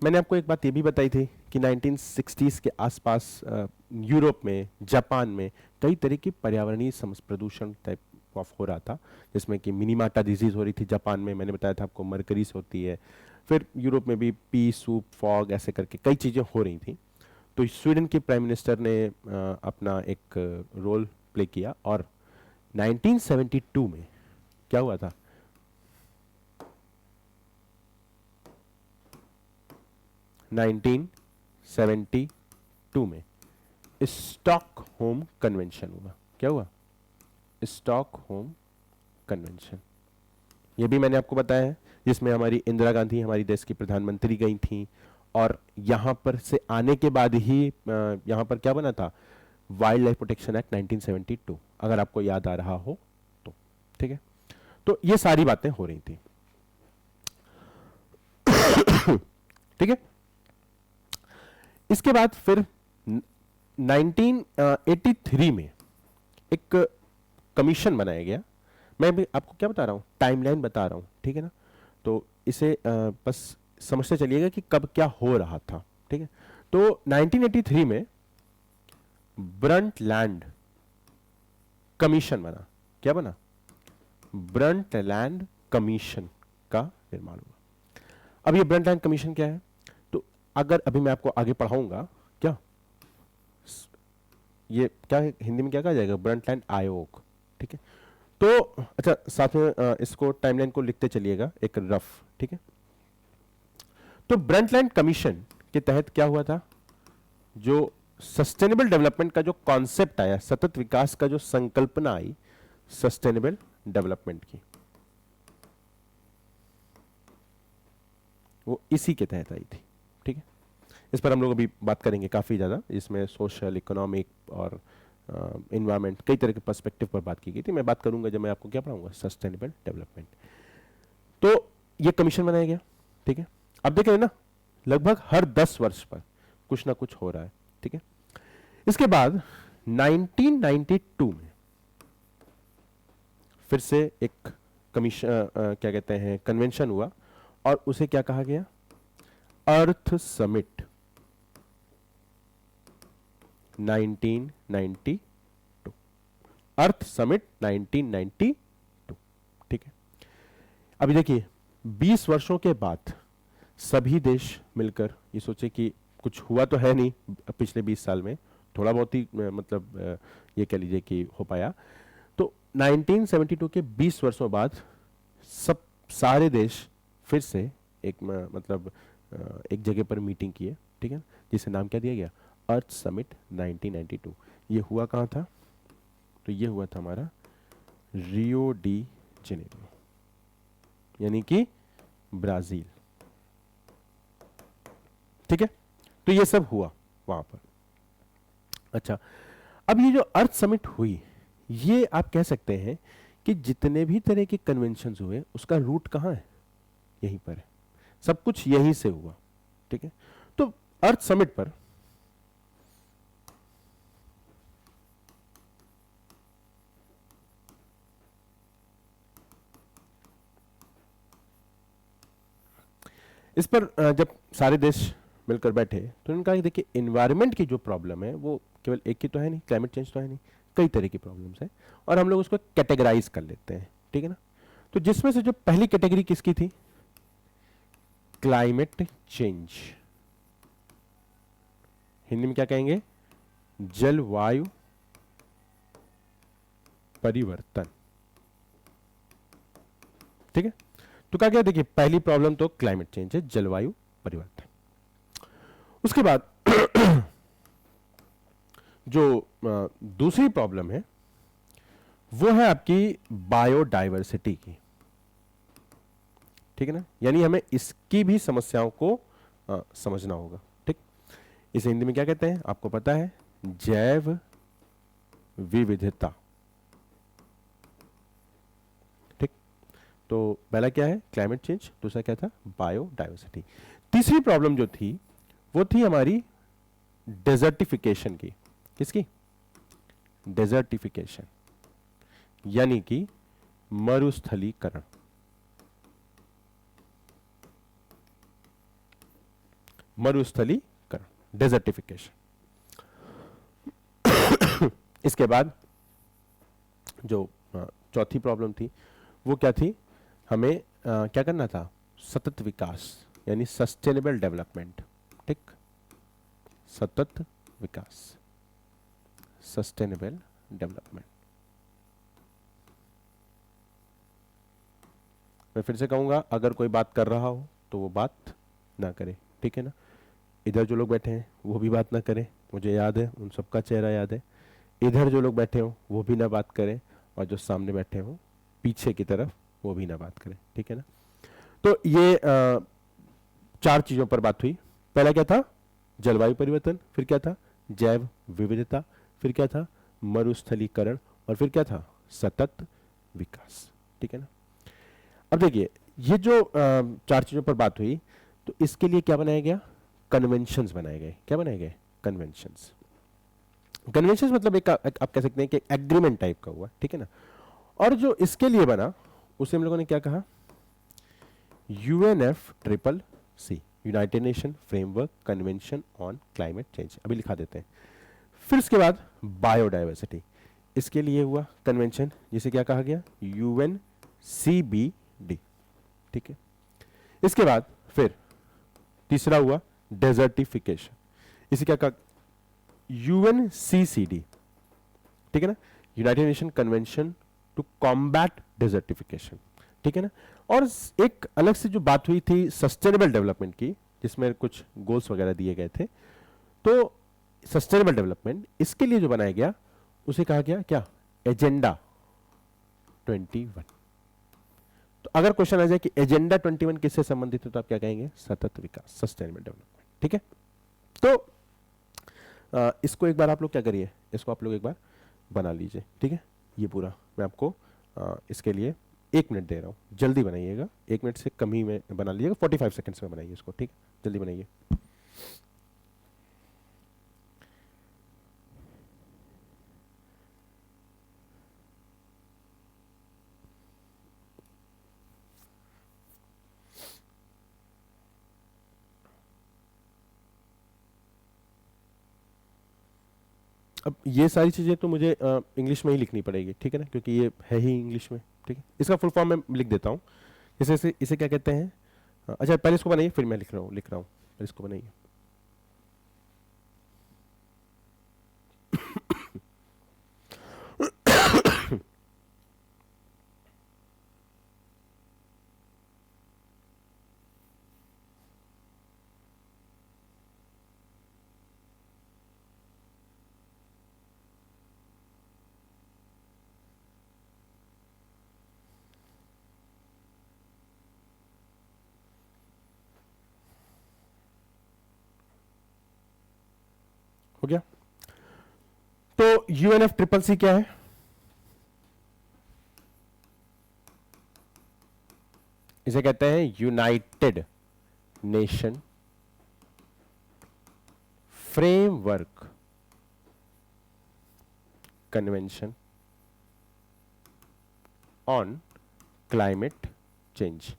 मैंने आपको एक बात ये भी बताई थी कि 1960s के आसपास यूरोप में, जापान में कई तरह की पर्यावरणीय प्रदूषण टाइप ऑफ हो रहा था, जिसमें कि मिनीमाटा डिजीज हो रही थी जापान में, मैंने बताया था आपको, मरकरीज होती है। फिर यूरोप में भी पी, सूप, फॉग, ऐसे करके कई चीज़ें हो रही थी। तो स्वीडन के प्राइम मिनिस्टर ने अपना एक रोल प्ले किया, और 1972 में क्या हुआ था, 1972 में स्टॉकहोम कन्वेंशन हुआ। क्या हुआ, स्टॉकहोम कन्वेंशन। ये भी मैंने आपको बताया है, जिसमें हमारी इंदिरा गांधी, हमारी देश की प्रधानमंत्री गई थी, और यहां पर से आने के बाद ही यहां पर क्या बना था, वाइल्ड लाइफ प्रोटेक्शन एक्ट 1972, अगर आपको याद आ रहा हो तो, ठीक है। तो ये सारी बातें हो रही थी, ठीक है। इसके बाद फिर 1983 में एक कमीशन बनाया गया। मैं भी आपको क्या बता रहा हूं, टाइमलाइन बता रहा हूं, ठीक है ना। तो इसे बस समझते चलिएगा कि कब क्या हो रहा था, ठीक है। तो 1983 में ब्रंटलैंड कमीशन बना। क्या बना, ब्रंटलैंड कमीशन का निर्माण हुआ। अब ये ब्रंटलैंड कमीशन क्या है, तो अगर अभी मैं आपको आगे पढ़ाऊंगा, क्या ये क्या है, हिंदी में क्या कहा जाएगा, ब्रंटलैंड आयोग, ठीक है। तो अच्छा, साथ में इसको टाइमलाइन को लिखते चलिएगा एक रफ, ठीक है। तो ब्रंटलैंड कमीशन के तहत क्या हुआ था, जो सस्टेनेबल डेवलपमेंट का जो कॉन्सेप्ट आया, सतत विकास का जो संकल्पना आई सस्टेनेबल डेवलपमेंट की, वो इसी के तहत आई थी, ठीक है। इस पर हम लोग अभी बात करेंगे काफ़ी ज़्यादा, इसमें सोशल, इकोनॉमिक और इन्वायरमेंट, कई तरह के पर्सपेक्टिव पर बात की गई थी। मैं बात करूंगा जब मैं आपको क्या पढ़ाऊंगा, सस्टेनेबल डेवलपमेंट। तो ये कमीशन बनाया गया, ठीक है। अब देखें ना, लगभग हर 10 वर्ष पर कुछ ना कुछ हो रहा है, ठीक है। इसके बाद 1992 में फिर से एक कमीशन, क्या कहते हैं, कन्वेंशन हुआ, और उसे क्या कहा गया, अर्थ समिट 1992, अर्थ समिट 1992, ठीक है। अभी देखिए, 20 वर्षों के बाद सभी देश मिलकर ये सोचे कि कुछ हुआ तो है नहीं पिछले 20 साल में, थोड़ा बहुत ही मतलब ये कह लीजिए कि हो पाया। तो 1972 के 20 वर्षों बाद सब सारे देश फिर से एक मतलब एक जगह पर मीटिंग किए, ठीक है, जिसे नाम क्या दिया गया, अर्थ समिट 1992। ये हुआ कहाँ था, तो ये हुआ था हमारा रियो डी जेनेरो, यानी कि ब्राजील, ठीक है। तो ये सब हुआ वहां पर। अच्छा, अब ये जो अर्थ समिट हुई, ये आप कह सकते हैं कि जितने भी तरह के कन्वेंशन हुए उसका रूट कहां है, यहीं पर है, सब कुछ यहीं से हुआ, ठीक है। तो अर्थ समिट पर इस पर जब सारे देश मिलकर बैठे तो उन्होंने कहा कि देखिए इन्वायरमेंट की जो प्रॉब्लम है वो केवल एक ही तो है नहीं, क्लाइमेट चेंज तो है नहीं, कई तरह की प्रॉब्लम्स हैं और हम लोग उसको कैटेगराइज कर लेते हैं, ठीक है ना। तो जिसमें से जो पहली कैटेगरी किसकी थी, क्लाइमेट चेंज, हिंदी में क्या कहेंगे, जलवायु परिवर्तन, ठीक है। तो क्या क्या देखिए पहली प्रॉब्लम तो क्लाइमेट चेंज है, जलवायु परिवर्तन। उसके बाद जो दूसरी प्रॉब्लम है वो है आपकी बायोडाइवर्सिटी की, ठीक है ना, यानी हमें इसकी भी समस्याओं को समझना होगा, ठीक। इसे हिंदी में क्या कहते हैं आपको पता है, जैव विविधता, ठीक। तो पहला क्या है, क्लाइमेट चेंज, दूसरा क्या था, बायोडाइवर्सिटी। तीसरी प्रॉब्लम जो थी वो थी हमारी डेजर्टिफिकेशन की, किसकी, डेजर्टिफिकेशन, यानी कि मरुस्थलीकरण, मरुस्थलीकरण, डेजर्टिफिकेशन। इसके बाद जो चौथी प्रॉब्लम थी वो क्या थी, हमें क्या करना था, सतत विकास यानी सस्टेनेबल डेवलपमेंट, ठीक, सतत विकास, सस्टेनेबल डेवलपमेंट। मैं फिर से कहूंगा, अगर कोई बात कर रहा हो तो वो बात ना करे, ठीक है ना। इधर जो लोग बैठे हैं वो भी बात ना करें, मुझे याद है, उन सबका चेहरा याद है। इधर जो लोग बैठे हो वो भी ना बात करें, और जो सामने बैठे हो पीछे की तरफ वो भी ना बात करें, ठीक है ना। तो ये चार चीजों पर बात हुई। पहला क्या था, जलवायु परिवर्तन, फिर क्या था, जैव विविधता, फिर क्या था, मरुस्थलीकरण, और फिर क्या था, सतत विकास, ठीक है ना। अब देखिए ये जो चार चीजों पर बात हुई, तो इसके लिए क्या बनाया गया, कन्वेंशंस बनाए गए। क्या बनाए गए, कन्वेंशंस। कन्वेंशंस मतलब एक आप कह सकते हैं कि एग्रीमेंट टाइप का हुआ, ठीक है ना। और जो इसके लिए बना उसे हम लोगों ने क्या कहा, UNFCCC, United Nation Framework Convention on Climate change, अभी लिखा देते हैं। फिर उसके बाद बायोडाइवर्सिटी, इसके लिए हुआ कन्वेंशन जिसे क्या कहा गया, UNCBD, ठीक है। इसके बाद फिर तीसरा हुआ डेजर्टिफिकेशन, इसे क्या कहा, UNCCD, ठीक है ना, United Nation Convention to Combat Desertification, ठीक है ना। और एक अलग से जो बात हुई थी सस्टेनेबल डेवलपमेंट की, जिसमें कुछ गोल्स वगैरह दिए गए थे, तो सस्टेनेबल डेवलपमेंट इसके लिए जो बनाया गया उसे कहा गया क्या, एजेंडा 21। तो अगर क्वेश्चन आ जाए कि एजेंडा 21 किससे संबंधित है तो आप क्या कहेंगे, सतत विकास, सस्टेनेबल डेवलपमेंट, ठीक है। तो इसको एक बार आप लोग क्या करिए, इसको आप लोग एक बार बना लीजिए, ठीक है। ये पूरा मैं आपको इसके लिए 1 मिनट दे रहा हूँ, जल्दी बनाइएगा, 1 मिनट से कम ही में बना लीजिएगा, 45 सेकंड्स में बनाइए इसको, ठीक है, जल्दी बनाइए। अब ये सारी चीज़ें तो मुझे इंग्लिश में ही लिखनी पड़ेगी, ठीक है ना, क्योंकि ये है ही इंग्लिश में, ठीक है। इसका फुल फॉर्म मैं लिख देता हूँ, जैसे इसे क्या कहते हैं, अच्छा पहले इसको बनाइए फिर मैं लिख रहा हूँ, पहले इसको बनाइए। हो गया। तो UNFCCC क्या है, इसे कहते हैं United Nation Framework Convention on Climate change.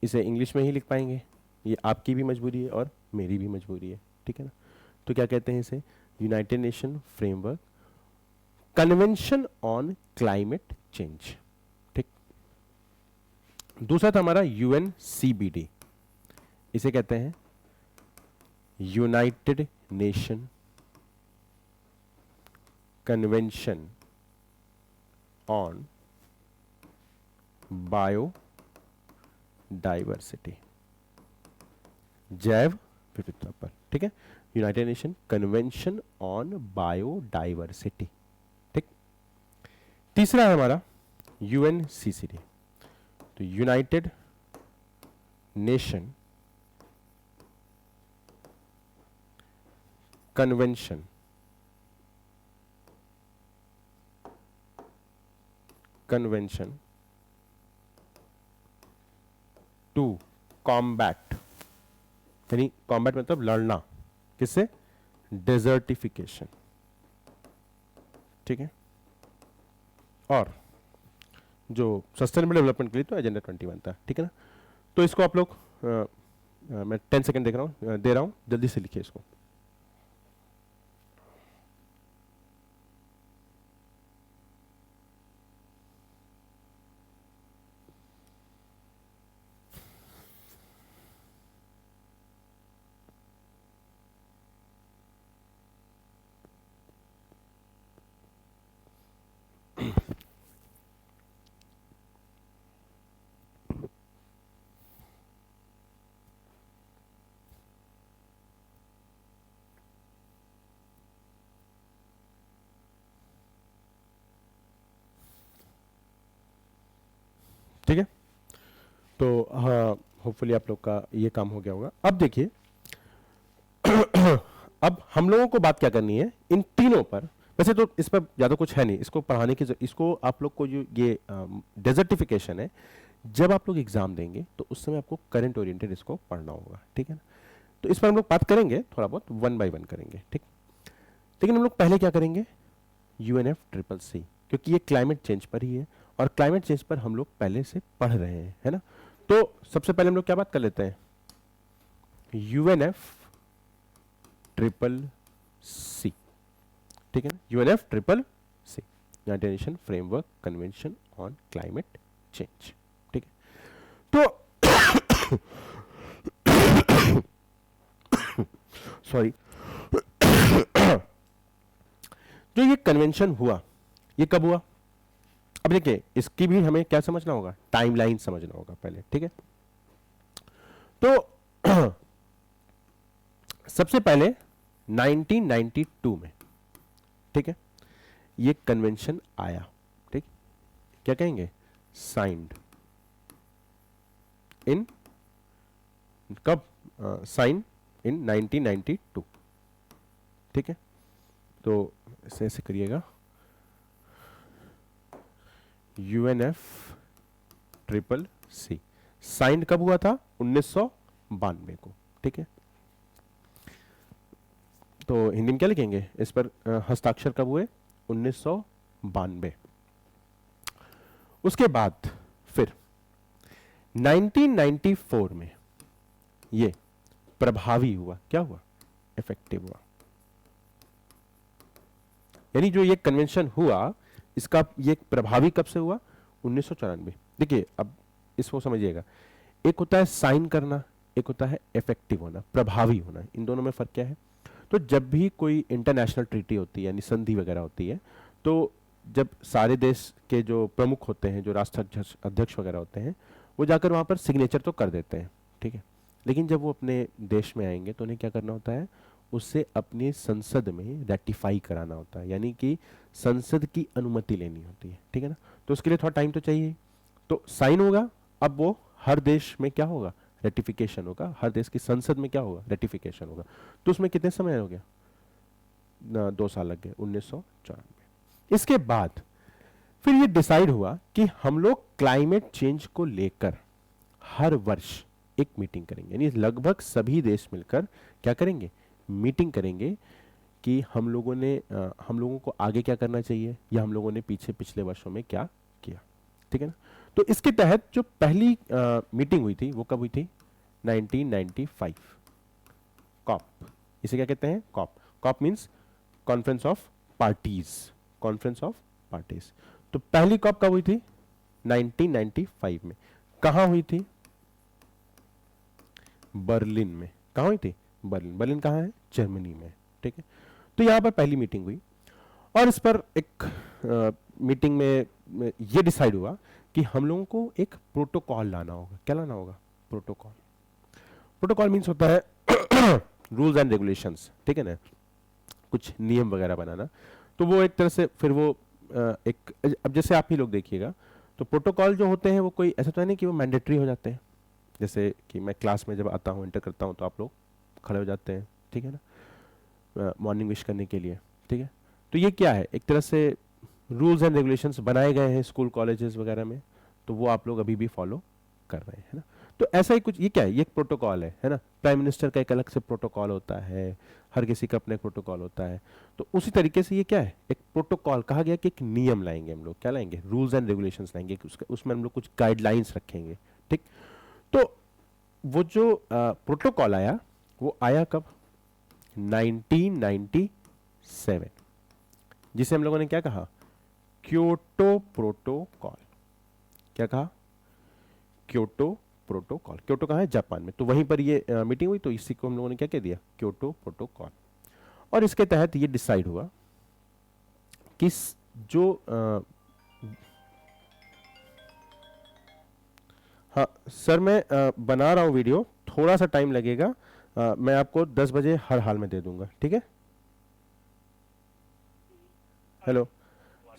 इसे इंग्लिश में ही लिख पाएंगे, ये आपकी भी मजबूरी है और मेरी भी मजबूरी है, ठीक है ना। तो क्या कहते हैं इसे, United Nation Framework Convention on Climate Change, ठीक। दूसरा था हमारा यूएनसीबीडी, इसे कहते हैं United Nation Convention on Biodiversity, जैव विविधता पर, ठीक है। United Nation Convention on Biodiversity, ठीक। तीसरा है हमारा यूएनसीसीडी, तो United Nation Convention to Combat, यानी कॉम्बैट मतलब लड़ना, किससे, डेजर्टिफिकेशन, ठीक है। और जो सस्टेनेबल डेवलपमेंट के लिए तो एजेंडा 21 था, ठीक है ना। तो इसको आप लोग मैं 10 सेकंड दे रहा हूं, जल्दी से लिखिए इसको। ठीक है, तो हाँ, होपफुली आप लोग का ये काम हो गया होगा। अब देखिए अब हम लोगों को बात क्या करनी है इन तीनों पर। वैसे तो इस पर ज़्यादा कुछ है नहीं, इसको पढ़ाने की इसको आप लोग को जो ये डेजर्टिफिकेशन है, जब आप लोग एग्जाम देंगे तो उस समय आपको करंट ओरिएंटेड इसको पढ़ना होगा, ठीक है ना। तो इस पर हम लोग बात करेंगे, थोड़ा बहुत 1 बाय 1 करेंगे, ठीक। लेकिन हम लोग पहले क्या करेंगे, UNFCCC, क्योंकि ये क्लाइमेट चेंज पर ही है और क्लाइमेट चेंज पर हम लोग पहले से पढ़ रहे हैं, है ना। तो सबसे पहले हम लोग क्या बात कर लेते हैं, UNFCCC, ठीक है ना, UNFCCC, United Nation Framework Convention on Climate Change, ठीक है। तो सॉरी जो ये कन्वेंशन हुआ, ये कब हुआ, अब देखिए इसकी भी हमें क्या समझना होगा, टाइमलाइन समझना होगा पहले, ठीक है। तो सबसे पहले 1992 में, ठीक है, ये कन्वेंशन आया, ठीक। क्या कहेंगे, साइंड इन, कब, साइन इन 1992, ठीक है। तो इसे ऐसे करिएगा, UNFCCC साइन कब हुआ था, 1992 को, ठीक है। तो हिंदी में क्या लिखेंगे इस पर, हस्ताक्षर कब हुए, 1992। उसके बाद फिर 1994 में ये प्रभावी हुआ, क्या हुआ, इफेक्टिव हुआ। यानी जो ये कन्वेंशन हुआ, इसका ये प्रभावी कब से हुआ, 1994। देखिए अब इसको समझिएगा, एक होता है साइन करना, एक होता है इफेक्टिव होना, प्रभावी होना, इन दोनों में फर्क क्या है। तो जब भी कोई इंटरनेशनल ट्रीटी होती है, यानी संधि वगैरह होती है, तो जब सारे देश के जो प्रमुख होते हैं, जो राष्ट्र अध्यक्ष वगैरह होते हैं, वो जाकर वहाँ पर सिग्नेचर तो कर देते हैं, ठीक है। लेकिन जब वो अपने देश में आएंगे तो उन्हें क्या करना होता है, उससे अपनी संसद में रेटिफाई कराना होता है, यानी कि संसद की अनुमति लेनी होती है, ठीक है ना। तो उसके लिए थोड़ा टाइम तो चाहिए। तो साइन होगा, अब वो हर देश में क्या होगा, रेटिफिकेशन होगा, हर देश की संसद में क्या होगा, रेटिफिकेशन होगा। तो उसमें कितने समय हो गया, 2 साल लग गए, 1994। इसके बाद फिर ये डिसाइड हुआ कि हम लोग क्लाइमेट चेंज को लेकर हर वर्ष एक मीटिंग करेंगे, यानी लगभग सभी देश मिलकर क्या करेंगे, मीटिंग करेंगे कि हम लोगों को आगे क्या करना चाहिए, या हम लोगों ने पिछले वर्षों में क्या किया, ठीक है ना। तो इसके तहत जो पहली मीटिंग हुई थी वो कब हुई थी, 1995, कॉप, इसे क्या कहते हैं? COP. COP means Conference of Parties, Conference of Parties. तो पहली कॉप कब हुई थी? 1995 में। कहां हुई थी? बर्लिन में। कहां हुई थी? बर्लिन। बर्लिन कहां है? जर्मनी में। ठीक है, तो यहां पर पहली मीटिंग हुई और इस पर एक मीटिंग में ये डिसाइड हुआ कि हम लोगों को एक प्रोटोकॉल लाना होगा। क्या लाना होगा? प्रोटोकॉल। प्रोटोकॉल मीन्स होता है रूल्स एंड रेगुलेशंस, ठीक है ना, कुछ नियम वगैरह बनाना। तो वो एक तरह से फिर वो एक, अब जैसे आप ही लोग देखिएगा तो प्रोटोकॉल जो होते हैं वो कोई ऐसा तो नहीं कि वो मैंडेटरी हो जाते हैं। जैसे कि मैं क्लास में जब आता हूँ, एंटर करता हूँ, तो आप लोग खड़े हो जाते हैं, ठीक है ना, मॉर्निंग विश करने के लिए, ठीक है। तो ये क्या है? एक तरह से रूल्स एंड रेगुलेशंस बनाए गए हैं स्कूल कॉलेजेस वगैरह में, तो वो आप लोग अभी भी फॉलो कर रहे हैं, है ना। तो ऐसा ही कुछ, ये क्या है? ये एक प्रोटोकॉल है ना। प्राइम मिनिस्टर का एक अलग से प्रोटोकॉल होता है, हर किसी का अपना एक प्रोटोकॉल होता है। तो उसी तरीके से ये क्या है? एक प्रोटोकॉल। कहा गया कि एक नियम लाएंगे हम लोग। क्या लाएंगे? रूल्स एंड रेगुलेशंस लाएंगे, उसमें हम लोग कुछ गाइडलाइंस रखेंगे, ठीक। तो वो जो प्रोटोकॉल आया, वो आया कब? 1997, जिसे हम लोगों ने क्या कहा? Kyoto protocol. क्या कहा? Kyoto protocol. क्योटो कहाँ है? जापान में। तो वहीं पर ये मीटिंग हुई, तो इसी को हम लोगों ने क्या कह दिया? Kyoto protocol. और इसके तहत ये डिसाइड हुआ कि जो हाँ सर, मैं बना रहा हूँ वीडियो, थोड़ा सा टाइम लगेगा। मैं आपको 10 बजे हर हाल में दे दूंगा, ठीक है। हेलो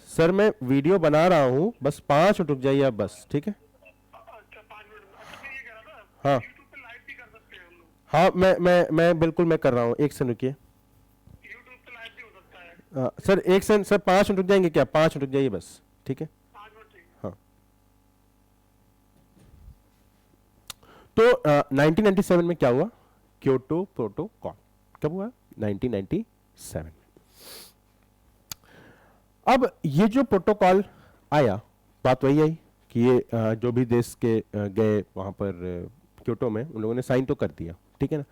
सर, मैं वीडियो बना रहा हूँ, बस 5 मिनट रुक जाइए आप, बस, ठीक है। अच्छा 5 मिनट में। अच्छा मैं ये कह रहा था, हाँ यूट्यूब पे लाइव भी कर सकते हैं हम लोग। हाँ, मैं बिल्कुल मैं कर रहा हूँ, एक सेकंड रुकिए। यूट्यूब पे लाइव भी हो सकता है। सर एक सेकंड सर, 5 मिनट रुक जाएंगे क्या? 5 मिनट रुक जाइए बस, ठीक है। 5 मिनट ठीक है। हाँ, तो 1997 में क्या हुआ? Kyoto protocol. कब हुआ? 1997 में। अब ये जो प्रोटोकॉल आया, बात वही आई कि ये जो भी देश के गए वहां पर क्योटो में, उन लोगों ने साइन तो कर दिया, ठीक है ना।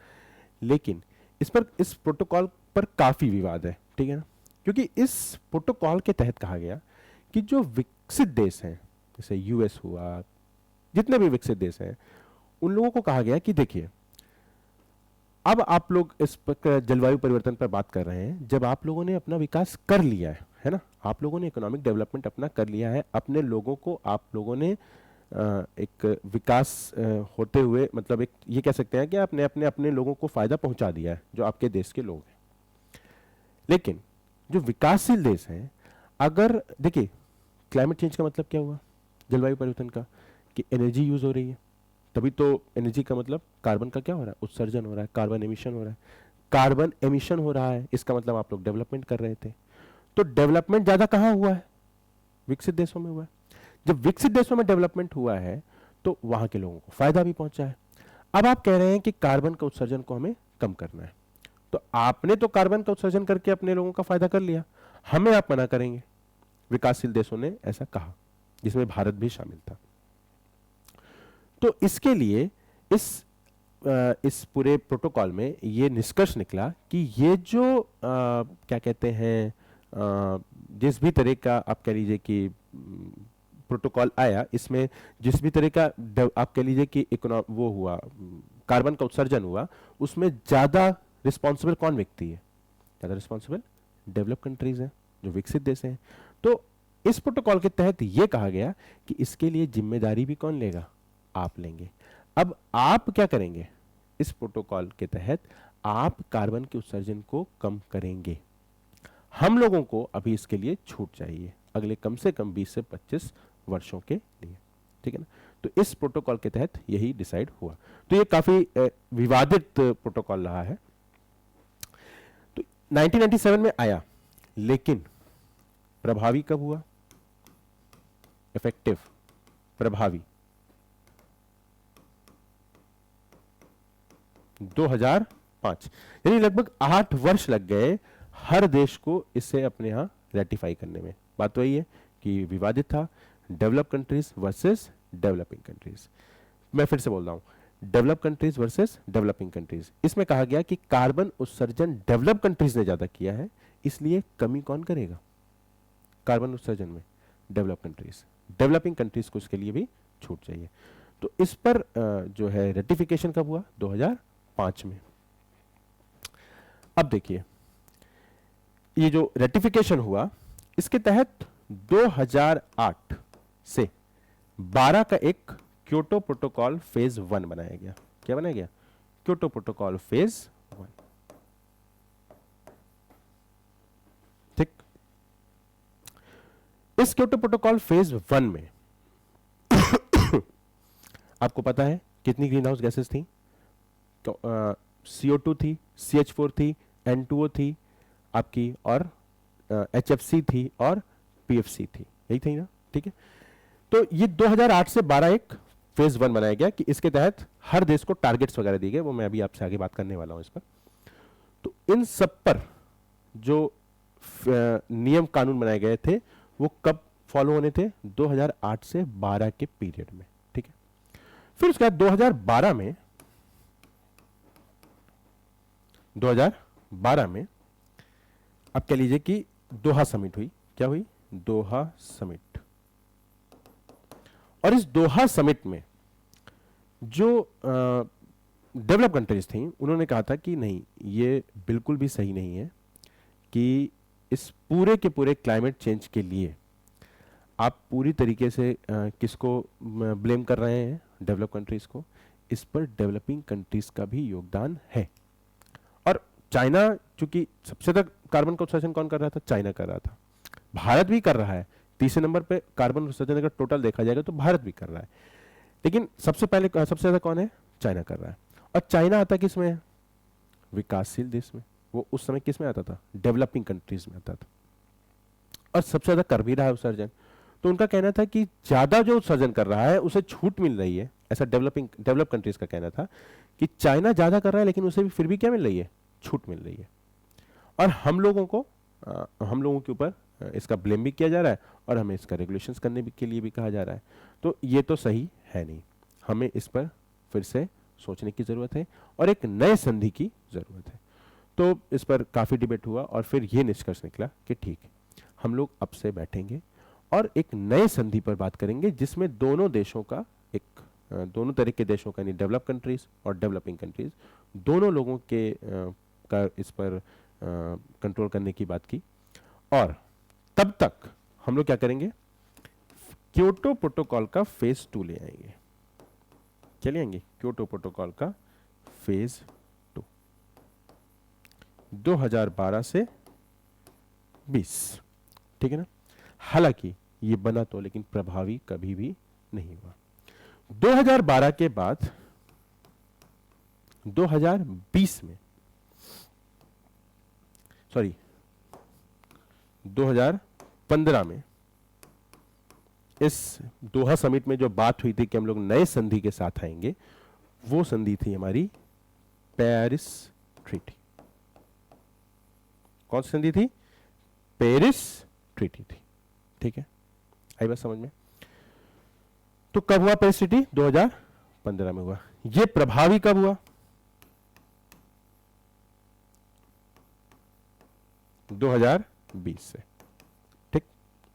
लेकिन इस प्रोटोकॉल पर काफी विवाद है, ठीक है ना। क्योंकि इस प्रोटोकॉल के तहत कहा गया कि जो विकसित देश हैं, जैसे यूएस हुआ, जितने भी विकसित देश हैं, उन लोगों को कहा गया कि देखिए, अब आप लोग इस पर जलवायु परिवर्तन पर बात कर रहे हैं, जब आप लोगों ने अपना विकास कर लिया है ना, आप लोगों ने इकोनॉमिक डेवलपमेंट अपना कर लिया है, अपने लोगों को आप लोगों ने एक विकास होते हुए, मतलब एक ये कह सकते हैं कि आपने अपने अपने लोगों को फायदा पहुंचा दिया है, जो आपके देश के लोग हैं। लेकिन जो विकासशील देश हैं, अगर देखिए, क्लाइमेट चेंज का मतलब क्या हुआ? जलवायु परिवर्तन का, कि एनर्जी यूज हो रही है, तभी तो एनर्जी का मतलब कार्बन का क्या हो रहा है? उत्सर्जन हो रहा है, कार्बन एमिशन हो रहा है। कार्बन एमिशन हो रहा है, इसका मतलब आप लोग डेवलपमेंट कर रहे थे। तो डेवलपमेंट ज्यादा कहां हुआ है? विकसित देशों में हुआ है। जब विकसित देशों में डेवलपमेंट हुआ है, तो वहां के लोगों को फायदा भी पहुंचा है। अब आप कह रहे हैं कि कार्बन का उत्सर्जन को हमें कम करना है, तो आपने तो कार्बन का उत्सर्जन करके अपने लोगों का फायदा कर लिया, हमें आप मना करेंगे। विकासशील देशों ने ऐसा कहा, जिसमें भारत भी शामिल था। तो इसके लिए इस पूरे प्रोटोकॉल में ये निष्कर्ष निकला कि ये जो क्या कहते हैं, जिस भी तरह का आप कह लीजिए कि प्रोटोकॉल आया, इसमें जिस भी तरह का आप कह लीजिए कि वो हुआ, कार्बन का उत्सर्जन हुआ, उसमें ज्यादा रिस्पॉन्सिबल कौन व्यक्ति है? ज्यादा रिस्पॉन्सिबल डेवलप कंट्रीज हैं, जो विकसित देश हैं। तो इस प्रोटोकॉल के तहत यह कहा गया कि इसके लिए जिम्मेदारी भी कौन लेगा? आप लेंगे। अब आप क्या करेंगे? इस प्रोटोकॉल के तहत आप कार्बन के उत्सर्जन को कम करेंगे। हम लोगों को अभी इसके लिए छूट चाहिए, अगले कम से कम 20 से 25 वर्षों के लिए, ठीक है ना। तो इस प्रोटोकॉल के तहत यही डिसाइड हुआ। तो ये काफी विवादित प्रोटोकॉल रहा है। तो 1997 में आया, लेकिन प्रभावी कब हुआ? इफेक्टिव, प्रभावी 2005, यानी लगभग 8 वर्ष लग गए हर देश को इसे अपने यहां रेटिफाई करने में। बात तो यही है कि विवादित था, develop countries versus developing countries. मैं फिर से बोल रहा हूं, develop countries versus developing countries. इसमें कहा गया कि कार्बन उत्सर्जन डेवलप कंट्रीज ने ज्यादा किया है, इसलिए कमी कौन करेगा कार्बन उत्सर्जन में? Develop countries. डेवलपिंग कंट्रीज को इसके लिए भी छूट चाहिए। तो इस पर जो है रेटिफिकेशन कब हुआ? 2005 में। अब देखिए ये जो रेटिफिकेशन हुआ, इसके तहत 2008 से 12 का एक क्योटो प्रोटोकॉल फेज 1 बनाया गया। क्या बनाया गया? Kyoto protocol phase 1। ठीक। इस क्योटो प्रोटोकॉल फेज 1 में आपको पता है कितनी ग्रीन हाउस गैसेस थी? तो CO2 थी, CH4 थी, N2O थी आपकी, और HFC थी और PFC थी। यही थी ना? ठीक है। तो ये 2008 से 12 एक फेज 1 बनाया गया कि इसके तहत हर देश को टारगेट्स वगैरह दिए गए, वो मैं अभी आपसे आगे बात करने वाला हूं इस पर। तो इन सब पर जो नियम कानून बनाए गए थे वो कब फॉलो होने थे? 2008 से 12 के पीरियड में। ठीक है। फिर उसके बाद 2012 में आप कह लीजिए कि दोहा समिट हुई। क्या हुई? दोहा समिट। और इस दोहा समिट में जो डेवलप कंट्रीज थी उन्होंने कहा था कि नहीं, ये बिल्कुल भी सही नहीं है कि इस पूरे के पूरे क्लाइमेट चेंज के लिए आप पूरी तरीके से किसको ब्लेम कर रहे हैं? डेवलप कंट्रीज को। इस पर डेवलपिंग कंट्रीज का भी योगदान है। और चाइना, चूंकि सबसे ज्यादा कार्बन का उत्सर्जन कौन कर रहा था? चाइना कर रहा था। भारत भी कर रहा है। तीसरे नंबर पे कार्बन उत्सर्जन अगर टोटल देखा जाएगा तो भारत भी कर रहा है, लेकिन सबसे ज्यादा कौन है? चाइना कर रहा है। और चाइना आता किस में है? विकासशील देश में। वो उस समय किस में आता था? डेवलपिंग कंट्रीज में आता था। और सबसे ज्यादा कर भी रहा है उत्सर्जन। तो उनका कहना था कि ज्यादा जो उत्सर्जन कर रहा है उसे छूट मिल रही है। ऐसा डेवलप कंट्रीज का कहना था कि चाइना ज्यादा कर रहा है लेकिन उसे भी फिर भी क्या मिल रही है? छूट मिल रही है। और हम लोगों के ऊपर इसका ब्लेम भी किया जा रहा है और हमें इसका रेगुलेशंस करने के लिए भी कहा जा रहा है। तो ये तो सही है नहीं। हमें इस पर फिर से सोचने की जरूरत है और एक नए संधि की जरूरत है। तो इस पर काफी डिबेट हुआ और फिर ये निष्कर्ष निकला कि ठीक है, हम लोग अब से बैठेंगे और एक नए संधि पर बात करेंगे जिसमें दोनों देशों का दोनों तरह के देशों का, यानी डेवलप कंट्रीज और डेवलपिंग कंट्रीज, दोनों लोगों के का इस पर कंट्रोल करने की बात की। और तब तक हम लोग क्या करेंगे? क्योटो प्रोटोकॉल का फेज 2 ले आएंगे। क्या ले आएंगे? क्योटो प्रोटोकॉल का फेज 2 2012 से 20। ठीक है ना? हालांकि ये बना तो, लेकिन प्रभावी कभी भी नहीं हुआ। 2012 के बाद 2020 में, सॉरी 2015 में इस दोहा समिट में जो बात हुई थी कि हम लोग नए संधि के साथ आएंगे, वो संधि थी हमारी पेरिस ट्रीटी। कौन सी संधि थी? पेरिस ट्रीटी थी। ठीक है, आई बात समझ में? तो कब हुआ पेरिस ट्रीटी? 2015 में हुआ। ये प्रभावी कब हुआ? 2020 से। ठीक,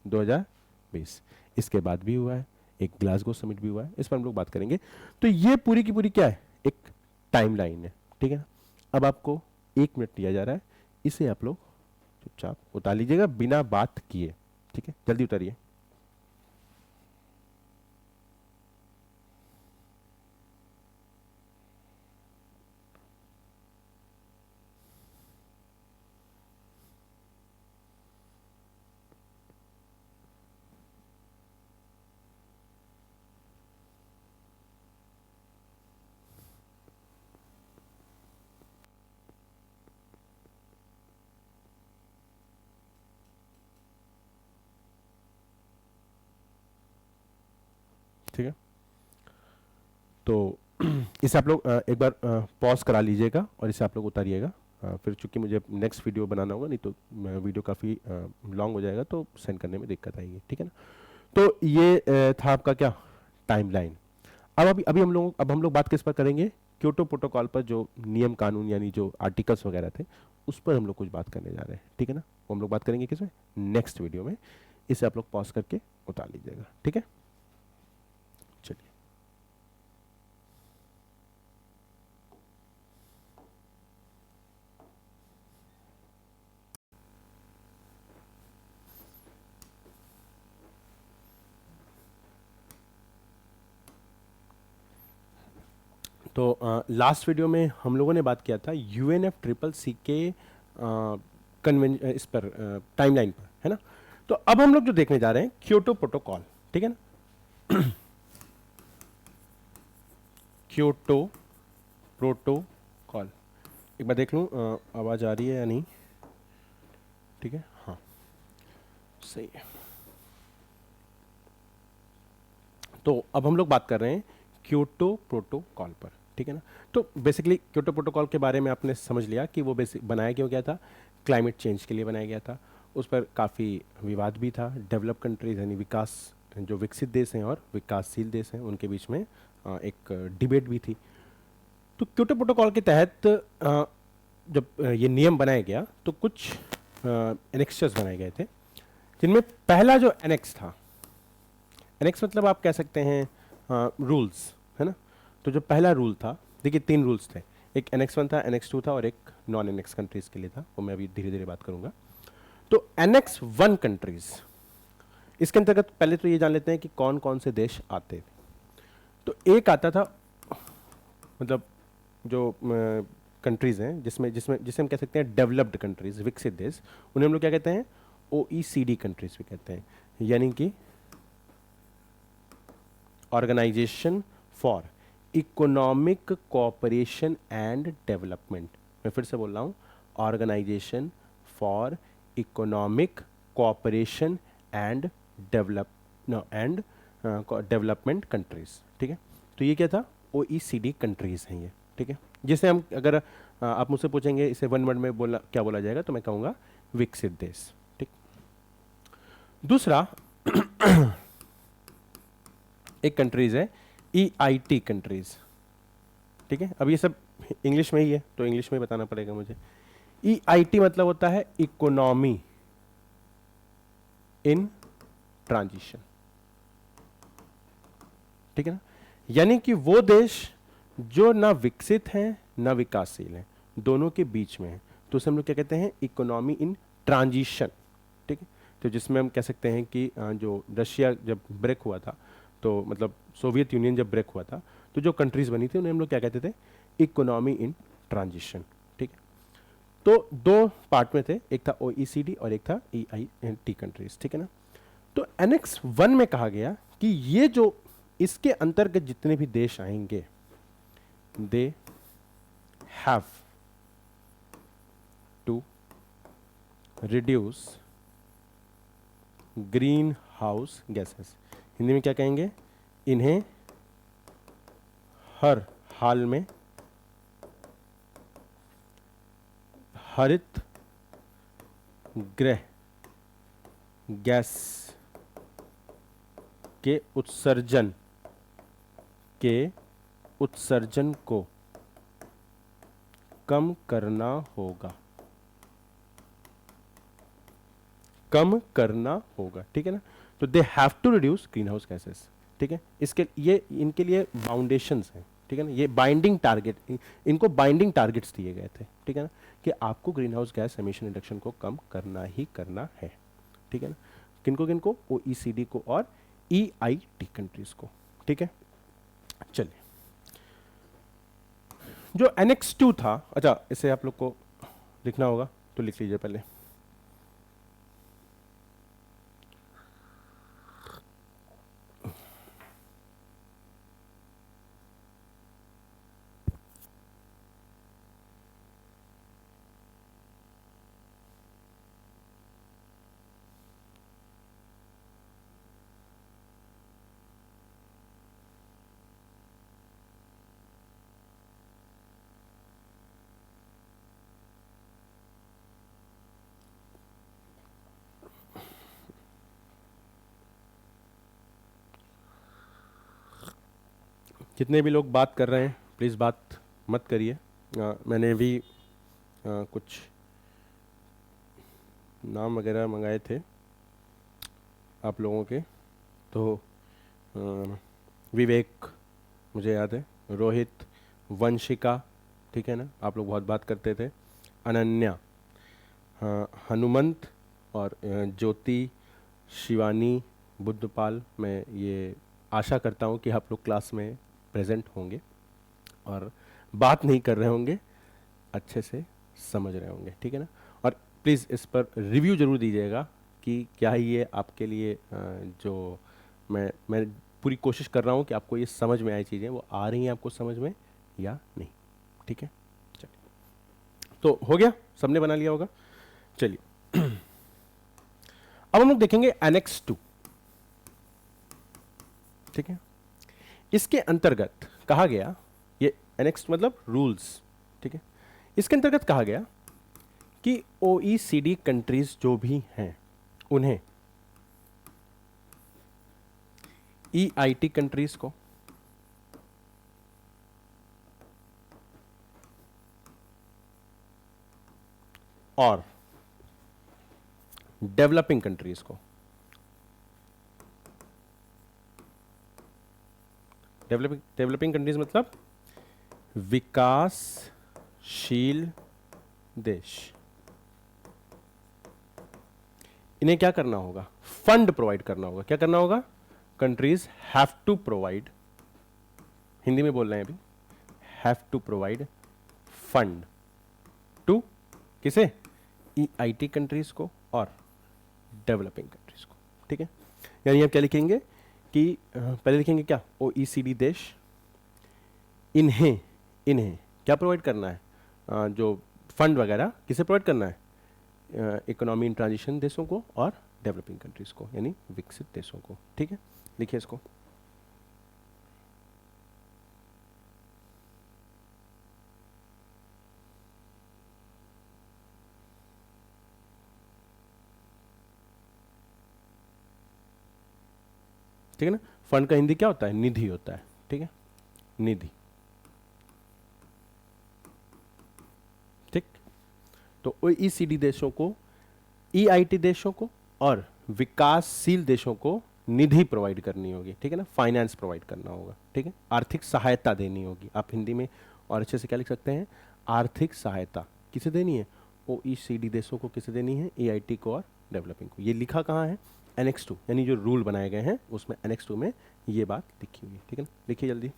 2020। इसके बाद भी हुआ है, एक ग्लासगो समिट भी हुआ है, इस पर हम लोग बात करेंगे। तो ये पूरी की पूरी क्या है? एक टाइमलाइन है। ठीक है ना? अब आपको 1 मिनट दिया जा रहा है, इसे आप लोग चुपचाप उतार लीजिएगा बिना बात किए। ठीक है, जल्दी उतारिए। ठीक है, तो इसे आप लोग एक बार पॉज करा लीजिएगा और इसे आप लोग उतारिएगा। फिर चूंकि मुझे नेक्स्ट वीडियो बनाना होगा, नहीं तो वीडियो काफ़ी लॉन्ग हो जाएगा तो सेंड करने में दिक्कत आएगी। ठीक है ना? तो ये था आपका क्या? टाइमलाइन। अब हम लोग बात किस पर करेंगे? क्योटो प्रोटोकॉल पर, जो नियम कानून यानी जो आर्टिकल्स वगैरह थे उस पर हम लोग कुछ बात करने जा रहे हैं, ठीक है ना? वो हम लोग बात करेंगे किसमें? नेक्स्ट वीडियो में। इसे आप लोग पॉज करके उतार लीजिएगा, ठीक है? चलिए। तो लास्ट वीडियो में हम लोगों ने बात किया था यूएनएफ ट्रिपल सी के कन्वेंशन, इस पर टाइमलाइन पर, है ना? तो अब हम लोग जो देखने जा रहे हैं क्योटो प्रोटोकॉल, ठीक है ना? क्योटो प्रोटोकॉल, एक बार देख लूँ आवाज़ आ रही है या नहीं, ठीक है? हाँ, सही है। तो अब हम लोग बात कर रहे हैं क्योटो प्रोटोकॉल पर, ठीक है ना? तो बेसिकली क्योटो प्रोटोकॉल के बारे में आपने समझ लिया कि वो बेसिक बनाया क्यों गया था। क्लाइमेट चेंज के लिए बनाया गया था। उस पर काफ़ी विवाद भी था। डेवलप कंट्रीज यानी विकास, जो विकसित देश हैं और विकासशील देश हैं, उनके बीच में एक डिबेट भी थी। तो क्योटो प्रोटोकॉल के तहत जब ये नियम बनाया गया तो कुछ एनेक्सचर्स बनाए गए थे, जिनमें पहला जो एनेक्स था, एनेक्स मतलब आप कह सकते हैं रूल्स, है ना? तो जो पहला रूल था, देखिए 3 रूल्स थे। एक एनेक्स 1 था, एनेक्स 2 था और एक नॉन एनेक्स कंट्रीज के लिए था। वो मैं अभी धीरे धीरे बात करूंगा। तो एनेक्स 1 कंट्रीज, इसके अंतर्गत पहले तो ये जान लेते हैं कि कौन कौन से देश आते थे। तो एक आता था, मतलब जो कंट्रीज हैं जिसमें जिसमें जिसे हम कह सकते हैं डेवलप्ड कंट्रीज, विकसित देश, उन्हें हम लोग क्या कहते हैं? ओईसीडी कंट्रीज भी कहते हैं, यानी कि Organisation for Economic Co-operation and Development. मैं फिर से बोल रहा हूँ, Organisation for Economic Co-operation and develop and development countries, ठीक है? तो ये क्या था? ओईसीडी कंट्रीज हैं ये, ठीक है? जिसे हम, अगर आप मुझसे पूछेंगे इसे वन वर्ड में बोला क्या बोला जाएगा, तो मैं कहूँगा विकसित देश, ठीक? दूसरा एक कंट्रीज है ईआईटी कंट्रीज, ठीक है? अब ये सब इंग्लिश में ही है तो इंग्लिश में बताना पड़ेगा मुझे। ईआईटी मतलब होता है इकोनॉमी इन ट्रांजिशन, ठीक है ना? यानी कि वो देश जो ना विकसित हैं ना विकासशील हैं, दोनों के बीच में है, तो उसे हम लोग क्या कहते हैं? इकोनॉमी इन ट्रांजिशन, ठीक है? तो जिसमें हम कह सकते हैं कि जो रशिया जब ब्रेक हुआ था, तो मतलब सोवियत यूनियन जब ब्रेक हुआ था, तो जो कंट्रीज बनी थी उन्हें हम लोग क्या कहते थे? इकोनॉमी इन ट्रांजिशन, ठीक है? तो 2 पार्ट में थे, एक था ओईसीडी और एक था ईआईटी कंट्रीज, ठीक है ना? तो एनेक्स 1 में कहा गया कि ये जो इसके अंतर्गत जितने भी देश आएंगे, they have to reduce green house gases. Hindi में क्या कहेंगे? इन्हें हर हाल में हरित गृह गैस के उत्सर्जन को कम करना होगा, कम करना होगा, ठीक है ना? तो they have to reduce green house gases, ठीक है? इसके ये इनके लिए बाउंडेशंस हैं, ठीक है ना? ये बाइंडिंग टारगेट, इनको बाइंडिंग टारगेट्स दिए गए थे, ठीक है ना? कि आपको green house gas emission reduction को कम करना ही करना है, ठीक है ना? किनको किनको? ओईसीडी को और ईआईटी कंट्रीज को, ठीक है? चलिए, जो एनेक्स 2 था, अच्छा इसे आप लोग को लिखना होगा तो लिख लीजिए पहले। जितने भी लोग बात कर रहे हैं प्लीज़ बात मत करिए। मैंने भी कुछ नाम वगैरह मंगाए थे आप लोगों के, तो विवेक मुझे याद है, रोहित, वंशिका, ठीक है ना, आप लोग बहुत बात करते थे, अनन्या, हनुमंत और ज्योति, शिवानी, बुद्धपाल। मैं ये आशा करता हूँ कि आप लोग क्लास में प्रेजेंट होंगे और बात नहीं कर रहे होंगे, अच्छे से समझ रहे होंगे, ठीक है ना। और प्लीज़ इस पर रिव्यू ज़रूर दीजिएगा कि क्या ये आपके लिए जो मैं पूरी कोशिश कर रहा हूँ कि आपको ये समझ में आई चीज़ें वो आ रही हैं आपको समझ में या नहीं, ठीक है। चलिए, तो हो गया, सबने बना लिया होगा। चलिए अब हम लोग देखेंगे एनेक्स 2, ठीक है। इसके अंतर्गत कहा गया, ये एनेक्स मतलब रूल्स, ठीक है। इसके अंतर्गत कहा गया कि ओईसीडी कंट्रीज जो भी हैं उन्हें ईआईटी कंट्रीज को और डेवलपिंग कंट्रीज को, डेवलपिंग कंट्रीज मतलब विकासशील देश, इन्हें क्या करना होगा, फंड प्रोवाइड करना होगा। क्या करना होगा, countries have to provide, Hindi में बोल रहे हैं अभी, have to provide fund to किसे, ईआईटी कंट्रीज को और डेवलपिंग कंट्रीज को, ठीक है। यानी आप क्या लिखेंगे कि पहले लिखेंगे क्या, ओईसीडी देश, इन्हें इन्हें क्या प्रोवाइड करना है, जो फंड वगैरह किसे प्रोवाइड करना है, इकोनॉमी इन ट्रांजिशन देशों को और डेवलपिंग कंट्रीज को यानी विकसित देशों को, ठीक है। लिखिए इसको। ठीक है ना, फंड का हिंदी क्या होता है, निधि होता है, ठीक है, निधि, ठीक। तो ओईसीडी देशों को, ईआईटी देशों को और विकासशील देशों को निधि प्रोवाइड करनी होगी, ठीक है ना, फाइनेंस प्रोवाइड करना होगा, ठीक है, आर्थिक सहायता देनी होगी। आप हिंदी में और अच्छे से क्या लिख सकते हैं, आर्थिक सहायता किसे देनी है, ओईसीडी देशों को किसे देनी है, ईआईटी को और डेवलपिंग को। ये लिखा कहाँ है, एनेक्स 2 यानी जो रूल बनाए गए हैं उसमें एनेक्स 2 में ये बात लिखी हुई है, ठीक है ना। लिखिए जल्दी।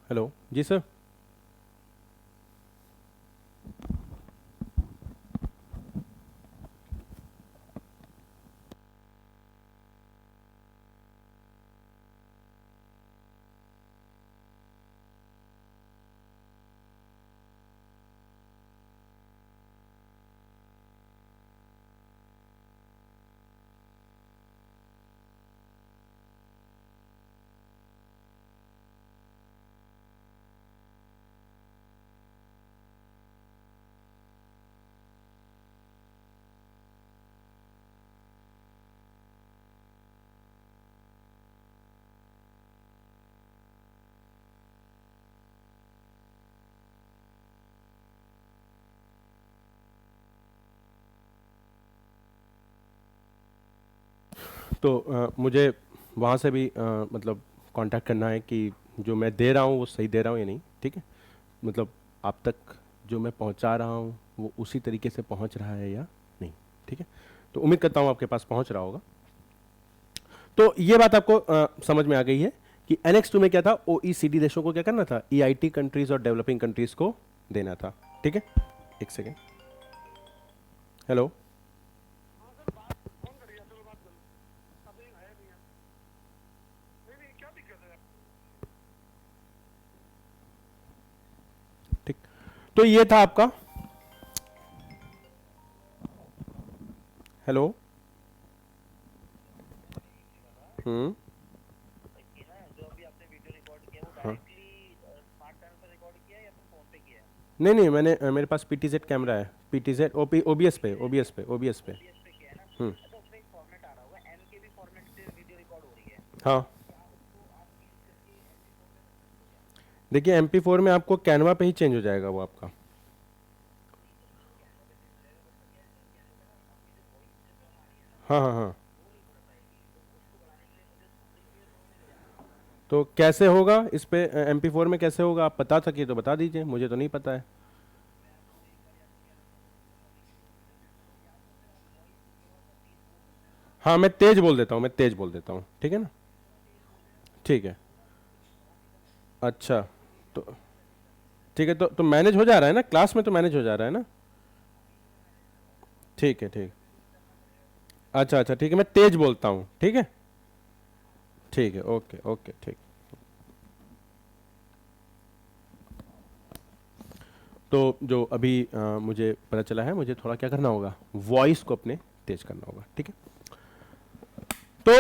हेलो जी सर। तो मुझे वहाँ से भी मतलब कांटेक्ट करना है कि जो मैं दे रहा हूँ वो सही दे रहा हूँ या नहीं, ठीक है, मतलब आप तक जो मैं पहुँचा रहा हूँ वो उसी तरीके से पहुँच रहा है या नहीं, ठीक है। तो उम्मीद करता हूँ आपके पास पहुँच रहा होगा। तो ये बात आपको समझ में आ गई है कि एनेक्स 2 में क्या था, ओईसीडी देशों को क्या करना था, ईआईटी कंट्रीज और डेवलपिंग कंट्रीज को देना था, ठीक है। एक सेकेंड, हेलो। हाँ सर, बात फोन करिए, चलो बात करो, अभी है नहीं है, नहीं नहीं क्या दिक्कत है आपको? ठीक, तो ये था आपका, हेलो। जो अभी आपने वीडियो रिकॉर्ड किया वो हाँ, डायरेक्टली स्मार्ट चैनल पे रिकॉर्ड किया है या फिर फोन पे किया है? नहीं नहीं, मैंने मेरे पास पीटीजेड कैमरा है, पीटीजेड ओबीएस पे, ओबीएस पे, ओबीएस पे। OBS पे किया है ना? हम्म। अच्छा, उसमें एक फॉर्मेट आ रहा होगा, MKV फॉर्मेट से वीडियो रिकॉर्ड हो रही है। हाँ क्या उसको आप चेंज करके MP4 में कर सकते हो क्या? देखिए, MP4 में आपको कैनवा पे ही चेंज हो जाएगा वो आपका। नहीं, चलो वो कैनवा पे चेंज हो जाएगा, बट क्या है, कैनवा पे ना आपकी जो वॉइस से कम आ रही है ना, हाँ हाँ हाँ। वो नहीं बढ़ पाएगी। तो उसको बढ़ाने के लिए मुझे सुपरइम्पोज मोड में ले जाना होगा। तो कैसे होगा इस पे, MP4 में कैसे होगा, आप बता सकिए तो बता दीजिए, मुझे तो नहीं पता है। मैं आपको एक बार या तो क्या करता हूँ, अभी की वीडियो में भेज देता हूँ, या तो फिर आप वॉइस थोड़ा सा तेज बोल सकते हैं ना। हाँ मैं तेज बोल देता हूँ, मैं तेज बोल देता हूँ, ठीक है ना। थोड़ा तेज बोल देना, तो ठीक वो है। थोड़ा साउंड निकल आएगा। अच्छा। तो अभी तो इसको आपको सेटिंग करनी है। ठीक है, तो मैनेज हो जा रहा है ना, क्लास में तो मैनेज हो जा रहा है ना। अभी तो मैं मैनेज कर रहा हूँ, ठीक है ठीक। अभी कुछ करना पड़ेगा तो उसके लिए। अच्छा अच्छा ठीक है, मैं तेज बोलता हूँ, ठीक है। हाँ, ठीक है, ओके ओके ठीक। तो जो अभी मुझे पता चला है, मुझे थोड़ा क्या करना होगा, वॉइस को अपने तेज करना होगा, ठीक है। तो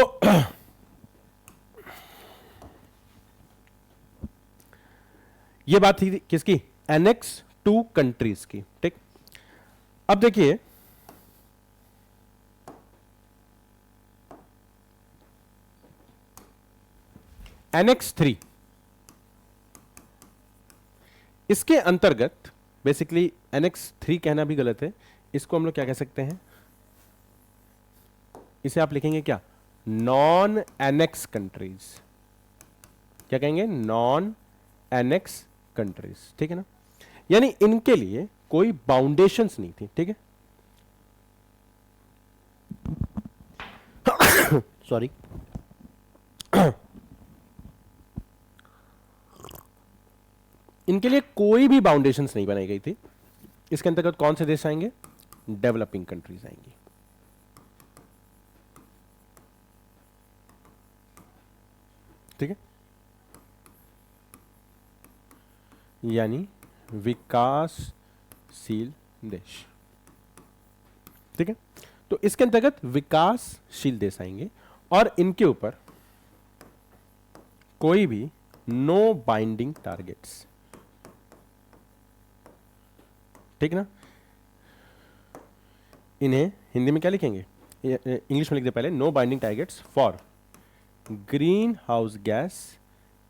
ये बात थी किसकी, एनेक्स 2 कंट्रीज की, ठीक। अब देखिए, एनेक्स 3, इसके अंतर्गत बेसिकली एनेक्स 3 कहना भी गलत है, इसको हम लोग क्या कह सकते हैं, इसे आप लिखेंगे क्या, नॉन एनेक्स कंट्रीज। क्या कहेंगे, नॉन एनेक्स कंट्रीज, ठीक है ना। यानी इनके लिए कोई बाउंडेशंस नहीं थी, ठीक है। सॉरी। इनके लिए कोई भी बाउंडेशंस नहीं बनाई गई थी। इसके अंतर्गत कौन से देश आएंगे, डेवलपिंग कंट्रीज आएंगी, ठीक है। यानी विकासशील देश, ठीक है। तो इसके अंतर्गत विकासशील देश आएंगे और इनके ऊपर कोई भी नो बाइंडिंग टारगेट्स, ठीक ना। इन्हें हिंदी में क्या लिखेंगे, इंग्लिश में लिख दे पहले, no binding targets for green house gas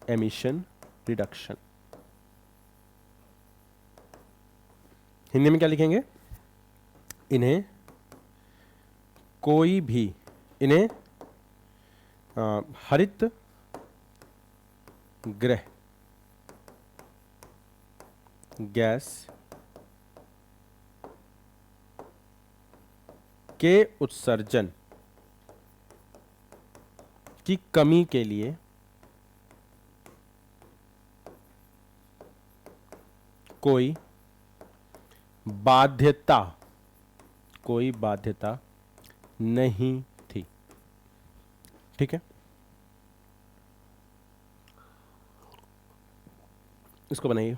emission reduction. Hindi में क्या लिखेंगे, इन्हें कोई भी, इन्हें हरित गृह गैस के उत्सर्जन की कमी के लिए कोई बाध्यता, कोई बाध्यता नहीं थी, ठीक है। इसको बनाइए।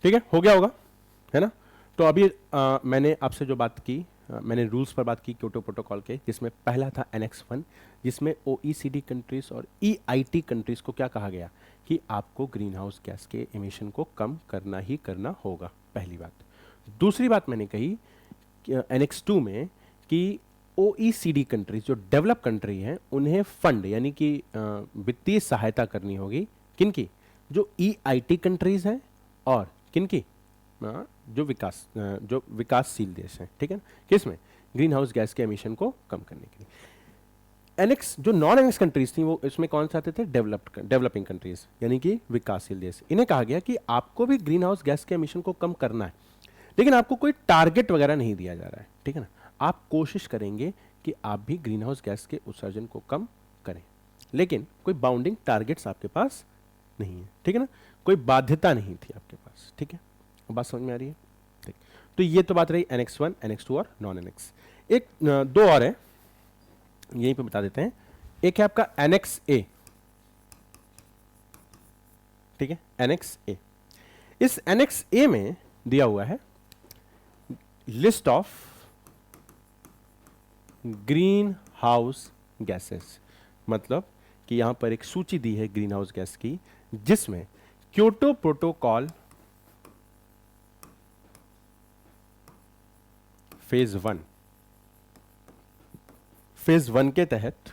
ठीक है, हो गया होगा, है ना। तो अभी मैंने आपसे जो बात की, मैंने रूल्स पर बात की क्योटो प्रोटोकॉल के, जिसमें पहला था एनेक्स 1, जिसमें ओईसीडी कंट्रीज और ईआईटी कंट्रीज को क्या कहा गया कि आपको ग्रीन हाउस गैस के इमिशन को कम करना ही करना होगा, पहली बात। दूसरी बात मैंने कही एनेक्स 2 में कि ओईसीडी कंट्रीज जो डेवलप कंट्री हैं उन्हें फंड यानी कि वित्तीय सहायता करनी होगी, किनकी, जो ईआईटी कंट्रीज हैं और किनकी, जो विकासशील देश हैं, ठीक है ना। किसमें, ग्रीन हाउस गैस के एमिशन को कम करने के लिए। एनेक्स जो नॉन एनेक्स कंट्रीज थी वो इसमें कौन से आते थे? डेवलपिंग कंट्रीज, यानी कि विकासशील देश। इन्हें कहा गया कि आपको भी ग्रीन हाउस गैस के एमिशन को कम करना है, लेकिन आपको कोई टारगेट वगैरह नहीं दिया जा रहा है, ठीक है ना। आप कोशिश करेंगे कि आप भी ग्रीन हाउस गैस के उत्सर्जन को कम करें, लेकिन कोई बाउंडिंग टारगेट्स आपके पास नहीं है, ठीक है ना, कोई बाध्यता नहीं थी आपके पास, ठीक है। बात समझ में आ रही है? ठीक। तो ये तो बात रही एनेक्स 1, एनेक्स 2 और नॉन एनेक्स। एक दो और है, यहीं पे बता देते हैं। एक है आपका एनेक्स ए, ठीक है, एनेक्स ए। इस एनेक्स ए में दिया हुआ है list of green house gases, मतलब कि यहां पर एक सूची दी है ग्रीन हाउस गैस की, जिसमें क्योटो प्रोटोकॉल फेज 1, फेज 1 के तहत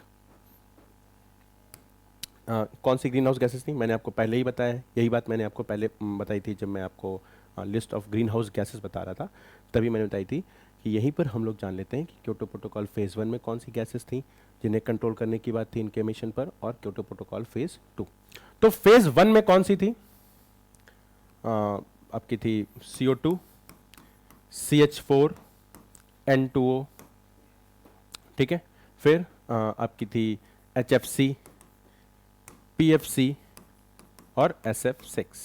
कौन सी ग्रीन हाउस गैसेस थी मैंने आपको पहले ही बताया है। यही बात मैंने आपको पहले बताई थी जब मैं आपको list of green house gases बता रहा था, तभी मैंने बताई थी कि यहीं पर हम लोग जान लेते हैं कि क्योटो प्रोटोकॉल फेज 1 में कौन सी गैसेस थी जिन्हें कंट्रोल करने की बात थी इनके एमिशन पर, और क्योटो प्रोटोकॉल फेज 2। तो फेज 1 में कौन सी थी? आपकी थी CO2, CH4, N2O, ठीक है। फिर आपकी थी HFC, PFC और SF6,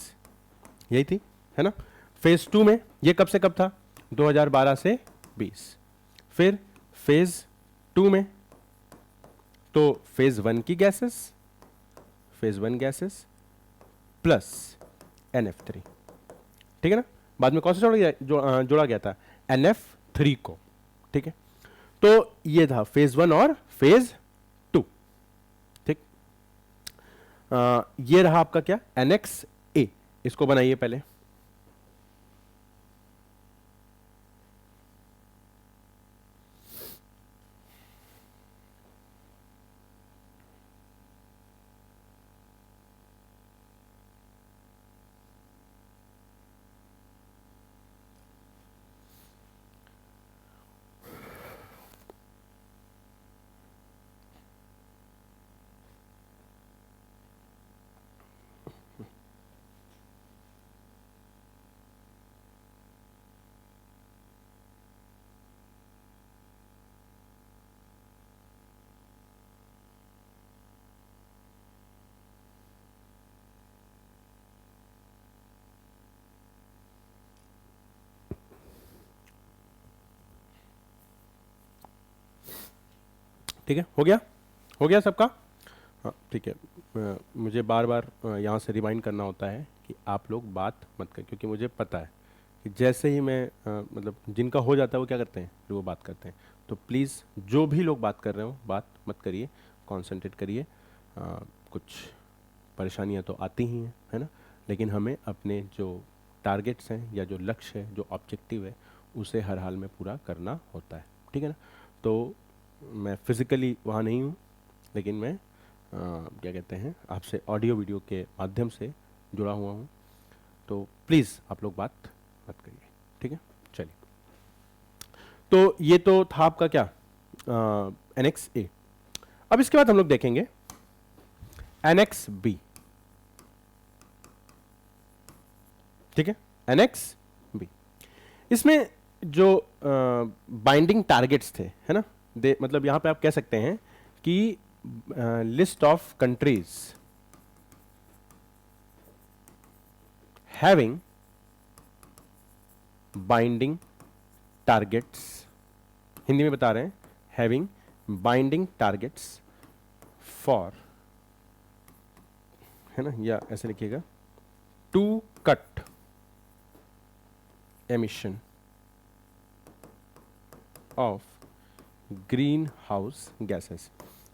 यही थी, है ना। फेज 2 में ये कब से कब था? 2012 से 20। फिर फेज 2 में तो फेज 1 की gases, phase 1 gases plus NF3, ठीक है ना। बाद में कौन सा जोड़ा गया था? NF3 को, ठीक है। तो ये था फेज 1 और फेज 2, ठीक। ये रहा आपका क्या? एनेक्स ए। इसको बनाइए पहले। ठीक है, हो गया? हो गया सबका? हाँ, ठीक है। मुझे बार बार यहाँ से रिमाइंड करना होता है कि आप लोग बात मत करें, क्योंकि मुझे पता है कि जैसे ही मैं मतलब जिनका हो जाता है वो क्या करते हैं, फिर वो बात करते हैं। तो प्लीज़ जो भी लोग बात कर रहे हो बात मत करिए, कॉन्सेंट्रेट करिए। कुछ परेशानियाँ तो आती ही हैं, है ना, लेकिन हमें अपने जो टारगेट्स हैं या जो लक्ष्य है, जो ऑब्जेक्टिव है, उसे हर हाल में पूरा करना होता है, ठीक है ना। तो मैं फिज़िकली वहाँ नहीं हूँ, लेकिन मैं क्या कहते हैं आपसे ऑडियो वीडियो के माध्यम से जुड़ा हुआ हूँ। तो प्लीज़ आप लोग बात मत करिए, ठीक है। चलिए, तो ये तो था आपका क्या? एनेक्स ए। अब इसके बाद हम लोग देखेंगे एनेक्स बी, ठीक है। एनेक्स बी, इसमें जो बाइंडिंग टारगेट्स थे, है ना, मतलब यहां पे आप कह सकते हैं कि list of countries having binding targets, Hindi में बता रहे हैं, हैविंग बाइंडिंग टारगेट्स फॉर, है ना, या ऐसे लिखिएगा, to cut emission of green house gases.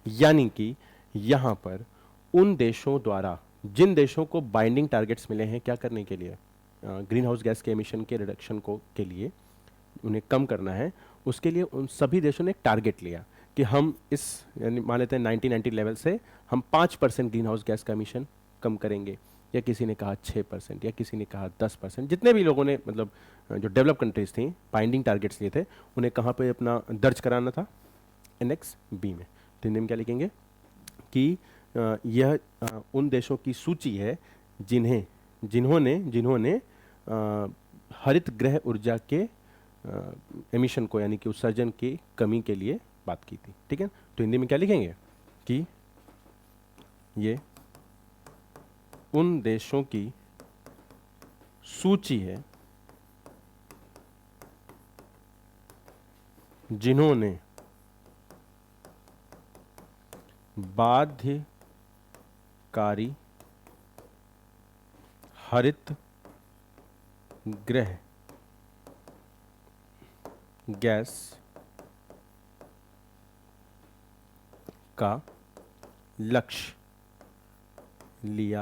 यानी कि यहां पर उन देशों द्वारा, जिन देशों को बाइंडिंग टारगेट्स मिले हैं क्या करने के लिए, ग्रीन हाउस गैस के एमिशन के रिडक्शन को के लिए, उन्हें कम करना है, उसके लिए उन सभी देशों ने एक टारगेट लिया कि हम इस, यानी मान लेते हैं 1990 लेवल से हम 5% ग्रीन हाउस गैस का एमिशन कम करेंगे, या किसी ने कहा 6% या किसी ने कहा 10%, जितने भी लोगों ने मतलब जो डेवलप कंट्रीज थी बाइंडिंग टारगेट्स लिए थे, उन्हें कहाँ पे अपना दर्ज कराना था, एनेक्स बी में। तो हिंदी में क्या लिखेंगे कि यह उन देशों की सूची है जिन्होंने हरित गृह ऊर्जा के एमिशन को यानी कि उत्सर्जन की कमी के लिए बात की थी। ठीक है, तो हिंदी में क्या लिखेंगे कि ये उन देशों की सूची है जिन्होंने बाध्यकारी हरित गृह गैस का लक्ष्य लिया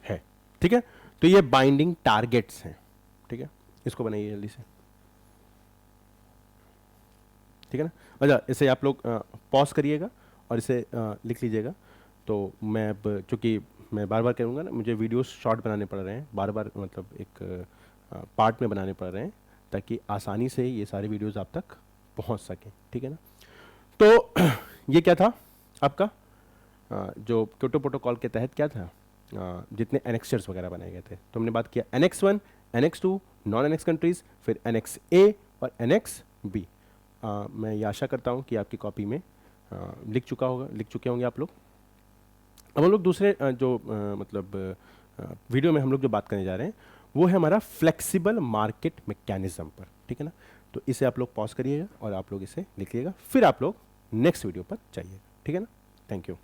है, ठीक है। तो ये बाइंडिंग टारगेट्स हैं। ठीक है, इसको बनाइए जल्दी से, ठीक है ना। अच्छा, इसे आप लोग पॉज करिएगा और इसे लिख लीजिएगा। तो मैं अब चूँकि मैं बार बार करूँगा ना, मुझे वीडियोस शॉर्ट बनाने पड़ रहे हैं, बार बार मतलब एक पार्ट में बनाने पड़ रहे हैं ताकि आसानी से ये सारे वीडियोस आप तक पहुंच सकें। ठीक है ना। तो ये क्या था आपका जो क्योटो प्रोटोकॉल के तहत क्या था, जितने एनेक्सर्स वगैरह बनाए गए थे। तो हमने बात किया annex 1, annex 2, non annex countries, फिर एनेक्स ए और एनेक्स बी। मैं ये आशा करता हूँ कि आपकी कॉपी में लिख चुके होंगे आप लोग। अब हम लोग दूसरे मतलब वीडियो में हम लोग जो बात करने जा रहे हैं वो है हमारा फ्लेक्सिबल मार्केट मैकेनिज्म पर। ठीक है ना। तो इसे आप लोग पॉज करिएगा और आप लोग इसे लिखिएगा, फिर आप लोग नेक्स्ट वीडियो पर जाइएगा। ठीक है ना। Thank you.